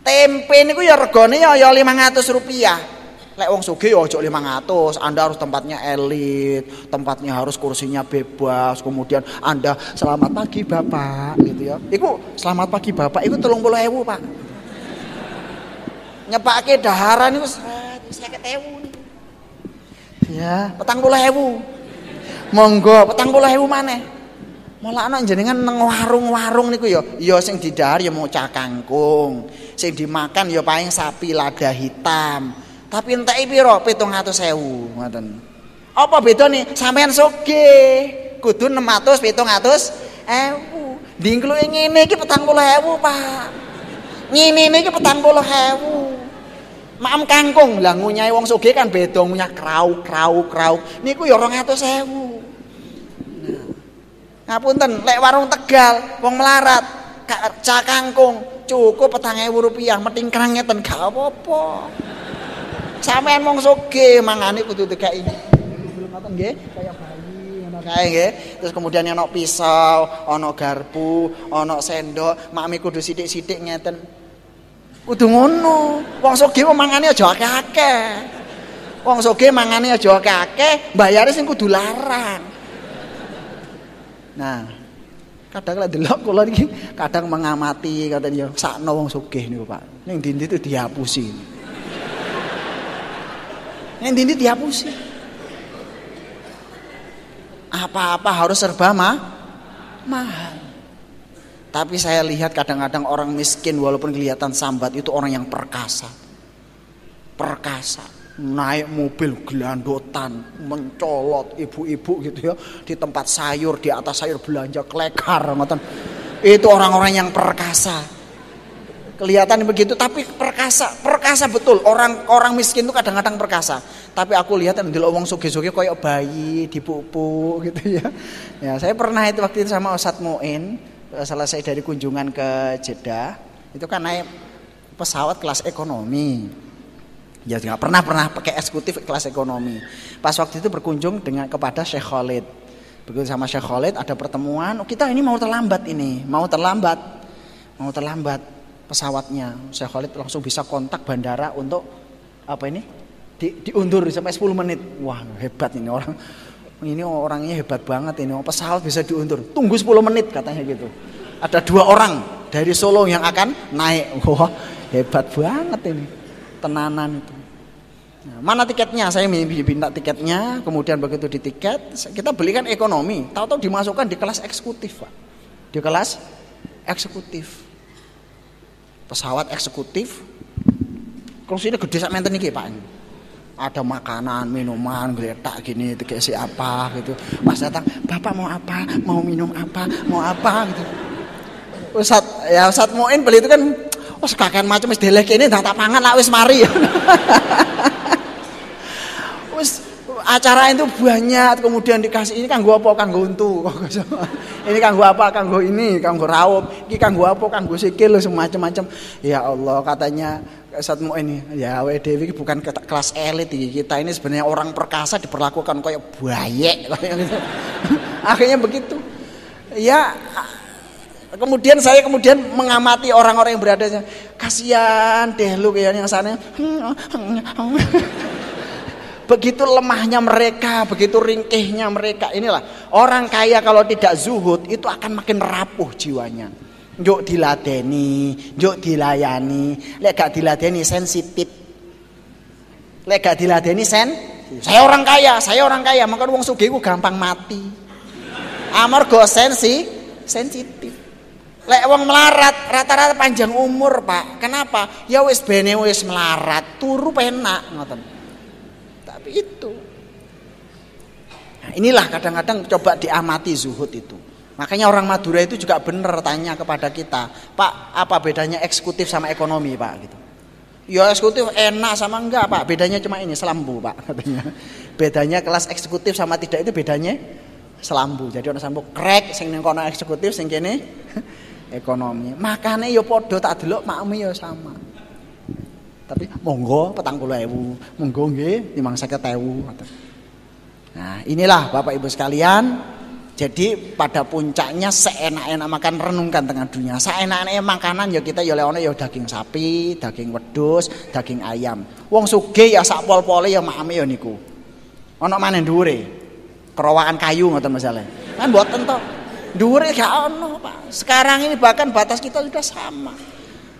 Speaker 2: Tempe niku ya regane ya 500 rupiah. Lek wong sugih ya ojo 500, Anda harus tempatnya elit, tempatnya harus kursinya bebas, kemudian Anda selamat pagi Bapak gitu ya. Iku selamat pagi Bapak iku 30.000 Pak. Nyepake daharan iku 50.000 niku. Ya, 40.000. Monggo 40.000 maneh. Malah ana jenengan nang warung-warung niku ya sing didahar ya mau cah kangkung, sing dimakan ya paling sapi lada hitam. Tapi enteki piro 700.000 ngoten. Apa bedane? Sampeyan sugih kudu 600 700.000. Dingkluke ngene iki 40.000 Pak. Ngene iki 40.000. Maem kangkung lah ngunyai wong sugih kan beda ngunyah krauk. Niku ya 200.000. Nah. Ngapunten lek warung Tegal wong melarat cah kangkung cukup 4.000 rupiah metingkrang ngeten gak apa-apa. Sampeyan wong sugih mangane kudu dikai. Belum ngoten nggih, kaya bayi ngono kae nggih. Terus kemudian ana pisau, ana garpu, ana sendok, makmi kudu sithik-sithik ngeten. Kudu ngono. Wong sugih mangane aja akeh-akeh. Wong sugih mangane aja akeh, mbayare sing kudu larang. Nah, kadang lek delok kula iki kadang mengamati katanya sakno wong sugih niku Pak. Ning ndi itu dihapusi. Ning ndi dihapusi. Apa-apa harus serba mahal. Tapi saya lihat kadang-kadang orang miskin walaupun kelihatan sambat itu orang yang perkasa. Perkasa. Naik mobil gelandotan, mencolot ibu-ibu gitu ya di tempat sayur, di atas sayur belanja klekar ngoten. Itu orang-orang yang perkasa. Kelihatan begitu tapi perkasa betul. Orang miskin itu kadang-kadang perkasa. Tapi aku lihat ndelok wong sugih-sugih koyo bayi dipupuk gitu ya. Ya, saya pernah itu waktu itu sama Ustadz Muin selesai dari kunjungan ke Jeddah, itu kan naik pesawat kelas ekonomi. Ya nggak pernah pakai eksekutif kelas ekonomi. Pas waktu itu berkunjung kepada Syekh Khalid. Begitu sama Syekh Khalid ada pertemuan. Kita ini mau terlambat pesawatnya. Syekh Khalid langsung bisa kontak bandara untuk apa ini? Diundur sampai 10 menit. Wah hebat ini orang. Ini orangnya hebat banget ini. Pesawat bisa diundur. Tunggu 10 menit katanya gitu. Ada 2 orang dari Solo yang akan naik. Wah hebat banget ini. Tenanan itu. Nah, mana tiketnya? Saya minta tiketnya, kemudian begitu di tiket kita belikan ekonomi, tahu-tahu dimasukkan di kelas eksekutif, Pak. Di kelas eksekutif. Pesawat eksekutif. Kursinya gede sak menten iki, Pak. Ada makanan, minuman, geletak gini, dikasih apa gitu. Pas datang, "Bapak mau apa? Mau minum apa? Mau apa?" gitu. Ustadz Muin beli itu kan wis kakean macam wis deleh kene ndang tak pangan lak wis mari. Wis acara itu banyak, kemudian dikasih ini kanggo apa? Kanggo untu. Ini kanggo apa? Kanggo ini, kanggo raup. Iki kanggo apa? Kanggo sikil semacam-macam. Ya Allah, katanya Ustadz Muin ini, ya awake dhewe iki bukan kelas elit iki. Kita ini sebenarnya orang perkasa diperlakukan kayak bayek kayak gitu. Akhirnya begitu. Ya kemudian saya mengamati orang-orang yang berada, kasihan deh lu kayak yang sana. Begitu lemahnya mereka, begitu ringkihnya mereka. Inilah orang kaya kalau tidak zuhud itu akan makin rapuh jiwanya. Njuk diladeni, njuk dilayani. Lek gak diladeni sensitif. Lek gak diladeni saya orang kaya, maka wong sugih ku gampang mati. Amarga sensitif. Lek wong melarat rata-rata panjang umur, Pak. Kenapa? Ya wis bene wis melarat, turu penak ngoten. Tapi itu. Nah, inilah kadang-kadang coba diamati zuhud itu. Makanya orang Madura itu juga benar tanya kepada kita, "Pak, apa bedanya eksekutif sama ekonomi, Pak?" gitu. Ya eksekutif enak sama enggak, Pak. Bedanya cuma ini, selambu, Pak, katanya. Bedanya kelas eksekutif sama tidak itu bedanya selambu. Jadi orang selambu krek sing ning kono eksekutif sing kene ekonomi. Makane ya padha tak delok makmu ya sama. Tapi monggo 40.000, monggo nggih 50.000. Nah, inilah Bapak Ibu sekalian. Jadi pada puncaknya seenak-enak makan, renungkan tengah dunia. Seenak-enaknya makanan ya kita ya oleh ya daging sapi, daging wedhus, daging ayam. Wong sugih ya sak pol-pole ya makame ya niku. Ana maneh dhuwure. Kerowakan kayu ngoten masalahe. Kan mboten to. Dhuwure gak ono, Pak. Sekarang ini bahkan batas kita sudah sama.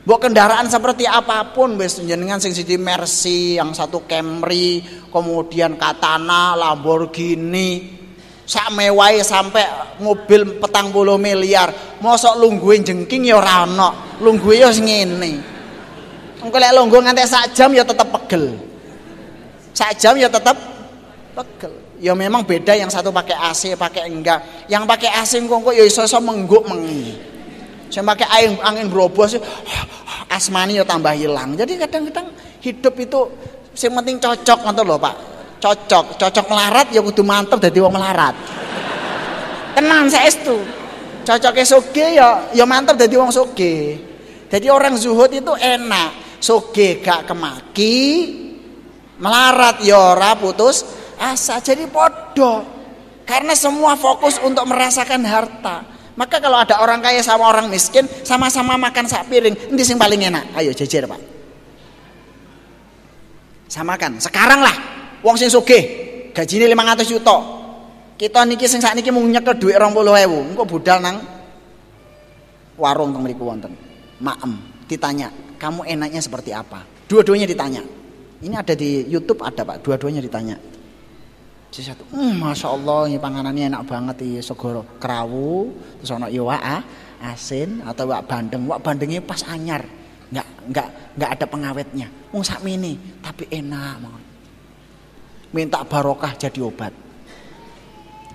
Speaker 2: Mbok kendaraan seperti apapun wis jenengan sing siji Mercy, yang satu Camry, kemudian Katana, Lamborghini, sak mewahe sampai mobil 40 miliar. Mosok lungguhe jengking ya ora ono. Lungguhe ya ngene. Engko lek lungguh nganti sak jam ya tetep pegel. Sak jam ya tetep pegel. Ya memang beda yang satu pakai AC, pakai enggak. Yang pakai AC kok ya iso-iso mengguk mengi. Saya pakai angin berobos asmani ya tambah hilang. Jadi kadang-kadang hidup itu yang penting cocok ngoten lho, Pak. Cocok melarat ya kudu mantep dadi wong melarat. Tenan saestu. Cocoke sugih ya mantep dadi wong sugih. Jadi orang zuhud itu enak. Sugih gak kemaki, melarat ya ora putus asa. Jadi podo. Karena semua fokus untuk merasakan harta. Maka kalau ada orang kaya sama orang miskin sama-sama makan sak piring, endi sing paling enak? Ayo jejer, Pak. Samakan. Sekarang lah. Wong sing sugih gajine 500 juta. Kita niki sing sakniki mung nyekel dhuwit 20.000. Engko budal nang warung teng mriku wonten. Maem ditanya, "Kamu enaknya seperti apa?" Dua-duanya ditanya. Ini ada di YouTube ada Pak, dua-duanya ditanya. Si satu, Masya Allah ini panganannya enak banget ya, segoro kerawu, terus ono iwak asin atau wak bandeng. Wak bandengnya pas anyar, nggak ada pengawetnya. Wong sakmene tapi enak banget. Minta barokah jadi obat.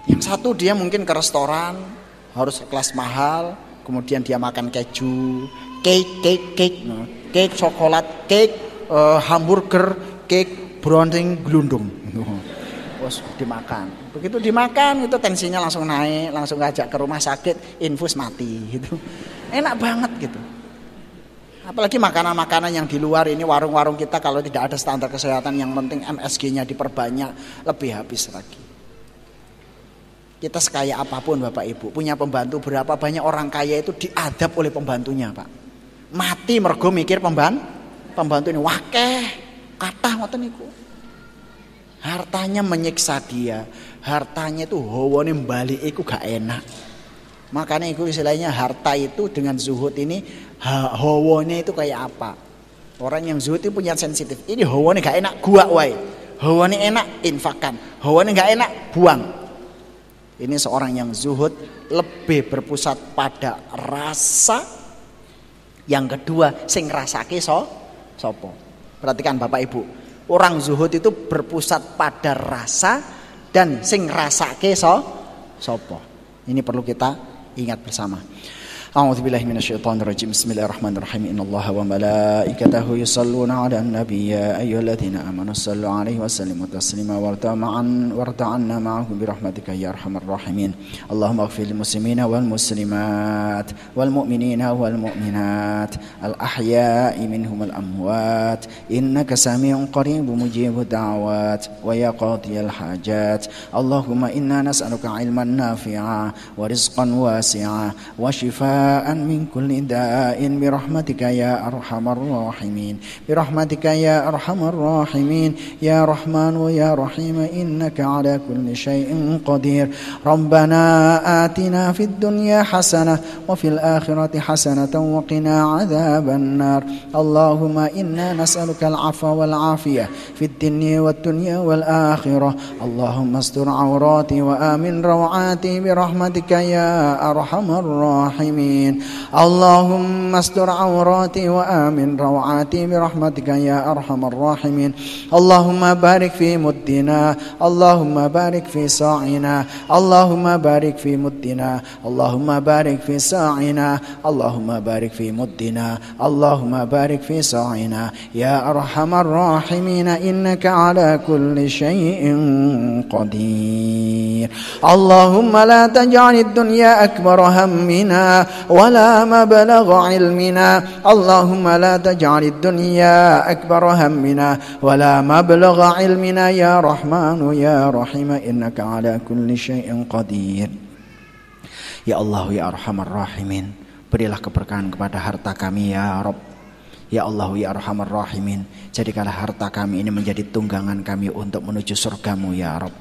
Speaker 2: Yang satu dia mungkin ke restoran harus kelas mahal, kemudian dia makan keju, cake, coklat, hamburger, cake, browning, gelundung. Terus dimakan. Begitu dimakan itu tensinya langsung naik, langsung ngajak ke rumah sakit, infus mati gitu. Enak banget gitu. Apalagi makanan-makanan yang di luar ini, warung-warung kita kalau tidak ada standar kesehatan, yang penting MSG-nya diperbanyak, lebih habis lagi. Kita sekaya apapun Bapak Ibu, punya pembantu berapa banyak orang kaya itu diadab oleh pembantunya Pak. Mati mergo mikir pembantu ini wakeh, kathah ngoten niku. Hartanya menyiksa dia, hartanya itu hawane balik itu gak enak. Makanya itu istilahnya harta itu dengan zuhud ini hawane itu kayak apa? Orang yang zuhud itu punya sensitif. Ini hawane gak enak gua wae. Hawane enak infakkan. Hawane gak enak buang. Ini seorang yang zuhud lebih berpusat pada rasa. Yang kedua sing rasake sopo. Perhatikan Bapak Ibu. Orang zuhud itu berpusat pada rasa dan sing rasake sopo. Ini perlu kita ingat bersama. A'udzubillahi minasyaitonirrajim. Bismillahirrahmanirrahim. Innallaha wa malaikatahu yusholluna 'alan nabiy ya ayyuhalladzina amanu shallu 'alaihi wa sallimu taslima warta'anna ma'ahum birahmatika ya arhamar rahimin. Allahumma ighfir lil muslimina wal muslimat wal mu'minina wal mu'minat al ahya'i minhum al amwat innaka sami'un qaribun mujibud da'awat wa ya qadiyal hajat. Allahumma inna nas'aluka 'ilman nafi'a wa rizqan wasi'a wa shifaa من كل داء برحمتك يا أرحم الراحمين برحمتك يا أرحم الراحمين يا رحمن ويا رحيم إنك على كل شيء قدير ربنا آتنا في الدنيا حسنة وفي الآخرة حسنة وقنا عذاب النار اللهم إنا نسألك العفو والعافية في الدنيا والآخرة اللهم استر عوراتي وآمن روعاتي برحمتك يا أرحم الراحمين اللهم استر عوراتي وآمن روعاتي برحمتك يا أرحم الراحمين اللهم بارك في مدنا اللهم بارك في ساعنا اللهم بارك في مدنا اللهم بارك في ساعنا اللهم بارك في مدنا اللهم بارك في ساعنا يا أرحم الراحمين إنك على كل شيء قدير اللهم لا تجعل الدنيا أكبر همنا ولا مبلغ علمنا اللهم لا تجعل الدنيا أكبر همنا ولا مبلغ علمنا يا رحمن يا رحيم إنك على كل شيء قدير يا الله يا أرحم الراحمين berilah keberkahan kepada harta kami ya Rabb ya Allah ya Arhamar Rahimin jadikanlah harta kami ini menjadi tunggangan kami untuk menuju surgamu ya Rabb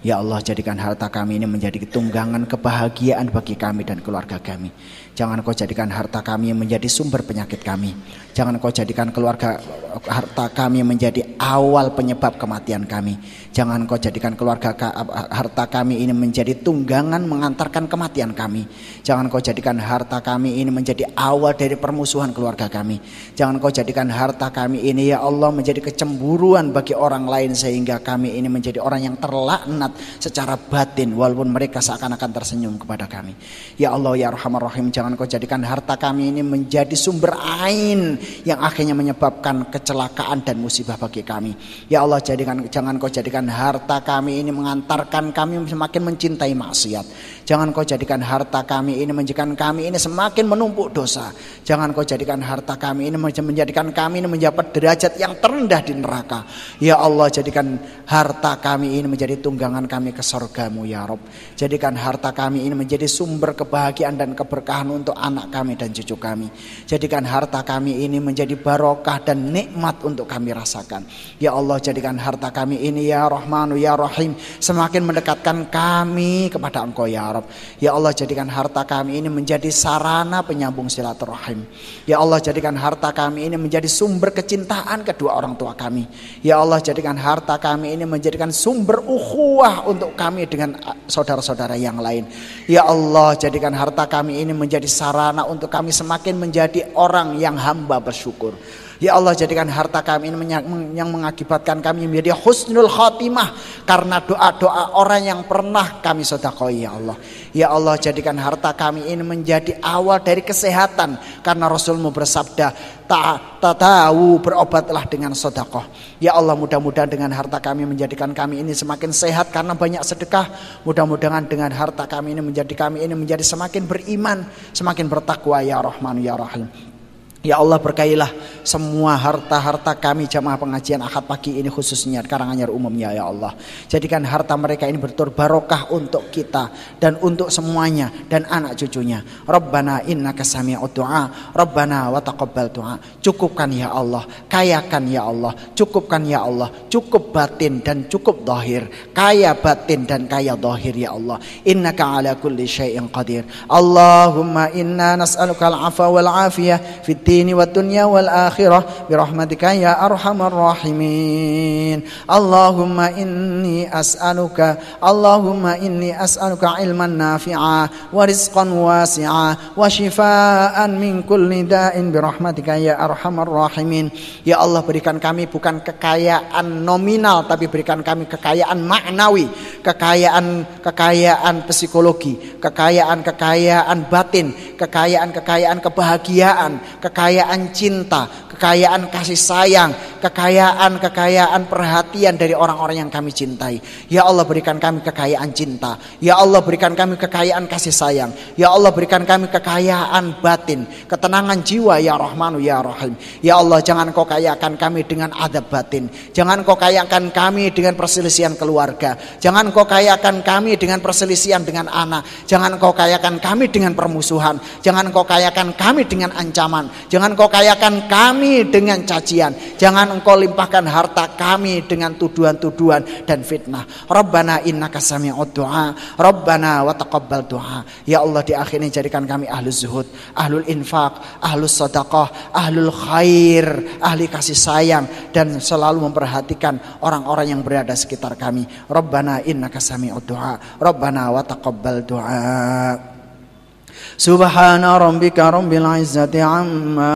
Speaker 2: ya Allah jadikan harta kami ini menjadi tunggangan kebahagiaan bagi kami dan keluarga kami. Jangan kau jadikan harta kami menjadi sumber penyakit kami. Jangan kau jadikan harta kami menjadi awal penyebab kematian kami. Jangan kau jadikan harta kami ini menjadi tunggangan mengantarkan kematian kami. Jangan kau jadikan harta kami ini menjadi awal dari permusuhan keluarga kami. Jangan kau jadikan harta kami ini ya Allah menjadi kecemburuan bagi orang lain sehingga kami ini menjadi orang yang terlaknat secara batin walaupun mereka seakan-akan tersenyum kepada kami. Ya Allah ya Arhamar Rahim jangan kau jadikan harta kami ini menjadi sumber ain yang akhirnya menyebabkan kecelakaan dan musibah bagi kami. Ya Allah jangan kau jadikan harta kami ini mengantarkan kami semakin mencintai maksiat. Jangan kau jadikan harta kami ini menjadikan kami ini semakin menumpuk dosa. Jangan kau jadikan harta kami ini menjadikan kami ini mendapat derajat yang terendah di neraka. Ya Allah, jadikan harta kami ini menjadi tunggangan kami ke surga-Mu ya Rabb. Jadikan harta kami ini menjadi sumber kebahagiaan dan keberkahan untuk anak kami dan cucu kami. Jadikan harta kami ini menjadi barokah dan nikmat untuk kami rasakan. Ya Allah, jadikan harta kami ini ya Rahmanu ya Rahim semakin mendekatkan kami kepada Engkau ya Rabb. Ya Allah, jadikan harta kami ini menjadi sarana penyambung silaturahim. Ya Allah, jadikan harta kami ini menjadi sumber kecintaan kedua orang tua kami. Ya Allah, jadikan harta kami ini menjadikan sumber ukhuwah untuk kami dengan saudara-saudara yang lain. Ya Allah, jadikan harta kami ini menjadi sarana untuk kami semakin menjadi orang yang hamba bersyukur. Ya Allah, jadikan harta kami ini yang mengakibatkan kami menjadi husnul khatimah karena doa-doa orang yang pernah kami sedekahai ya Allah. Ya Allah, jadikan harta kami ini menjadi awal dari kesehatan karena Rasul-Mu bersabda, tahu berobatlah dengan sedekah. Ya Allah, mudah-mudahan dengan harta kami menjadikan kami ini semakin sehat karena banyak sedekah. Mudah-mudahan dengan harta kami ini menjadi semakin beriman, semakin bertakwa ya Rahman ya Rahim. Ya Allah, berkailah semua harta-harta kami jamaah pengajian Ahad pagi ini khususnya Karanganyar umumnya ya Allah. Jadikan harta mereka ini betul barokah untuk kita dan untuk semuanya dan anak cucunya. Rabbana innaka sami'ud du'a, Rabbana wa taqabbal du'a. Cukupkan ya Allah, kayakan ya Allah, cukupkan ya Allah, cukup batin dan cukup zahir, kaya batin dan kaya zahir ya Allah. Innaka ala kulli syai'in qadir. Allahumma inna nas'aluka al-'afwa wal 'afiyah fid wa dunya wal akhirah birahmatika ya arhamar rahimin. Allahumma inni as'aluka ilman nafi'a wa rizqan wasi'a wa shifaan min kulli da'in birahmatika ya arhamar rahimin. Ya Allah, berikan kami bukan kekayaan nominal tapi berikan kami kekayaan maknawi, kekayaan psikologi, kekayaan batin, kekayaan kebahagiaan, kekayaan cinta, kekayaan kasih sayang, kekayaan perhatian dari orang-orang yang kami cintai. Ya Allah, berikan kami kekayaan cinta. Ya Allah, berikan kami kekayaan kasih sayang. Ya Allah, berikan kami kekayaan batin, ketenangan jiwa ya Rahmanu ya Rahim. Ya Allah, jangan Kau kayakan kami dengan adab batin. Jangan Kau kayakan kami dengan perselisihan keluarga. Jangan Kau kayakan kami dengan perselisihan dengan anak. Jangan Kau kayakan kami dengan permusuhan. Jangan Kau kayakan kami dengan ancaman. Jangan Kau kayakan kami dengan cacian. Jangan Engkau limpahkan harta kami dengan tuduhan-tuduhan dan fitnah. Rabbana innaka sami'ud du'a, Rabbana wa taqabbal du'a. Ya Allah, di akhir ini jadikan kami ahlul zuhud, ahlul infaq, ahlul sedekah, ahlul khair, ahli kasih sayang dan selalu memperhatikan orang-orang yang berada sekitar kami. Rabbana innaka sami'ud du'a, Rabbana wa taqabbal du'a. Subhana rabbika rabbil izzati amma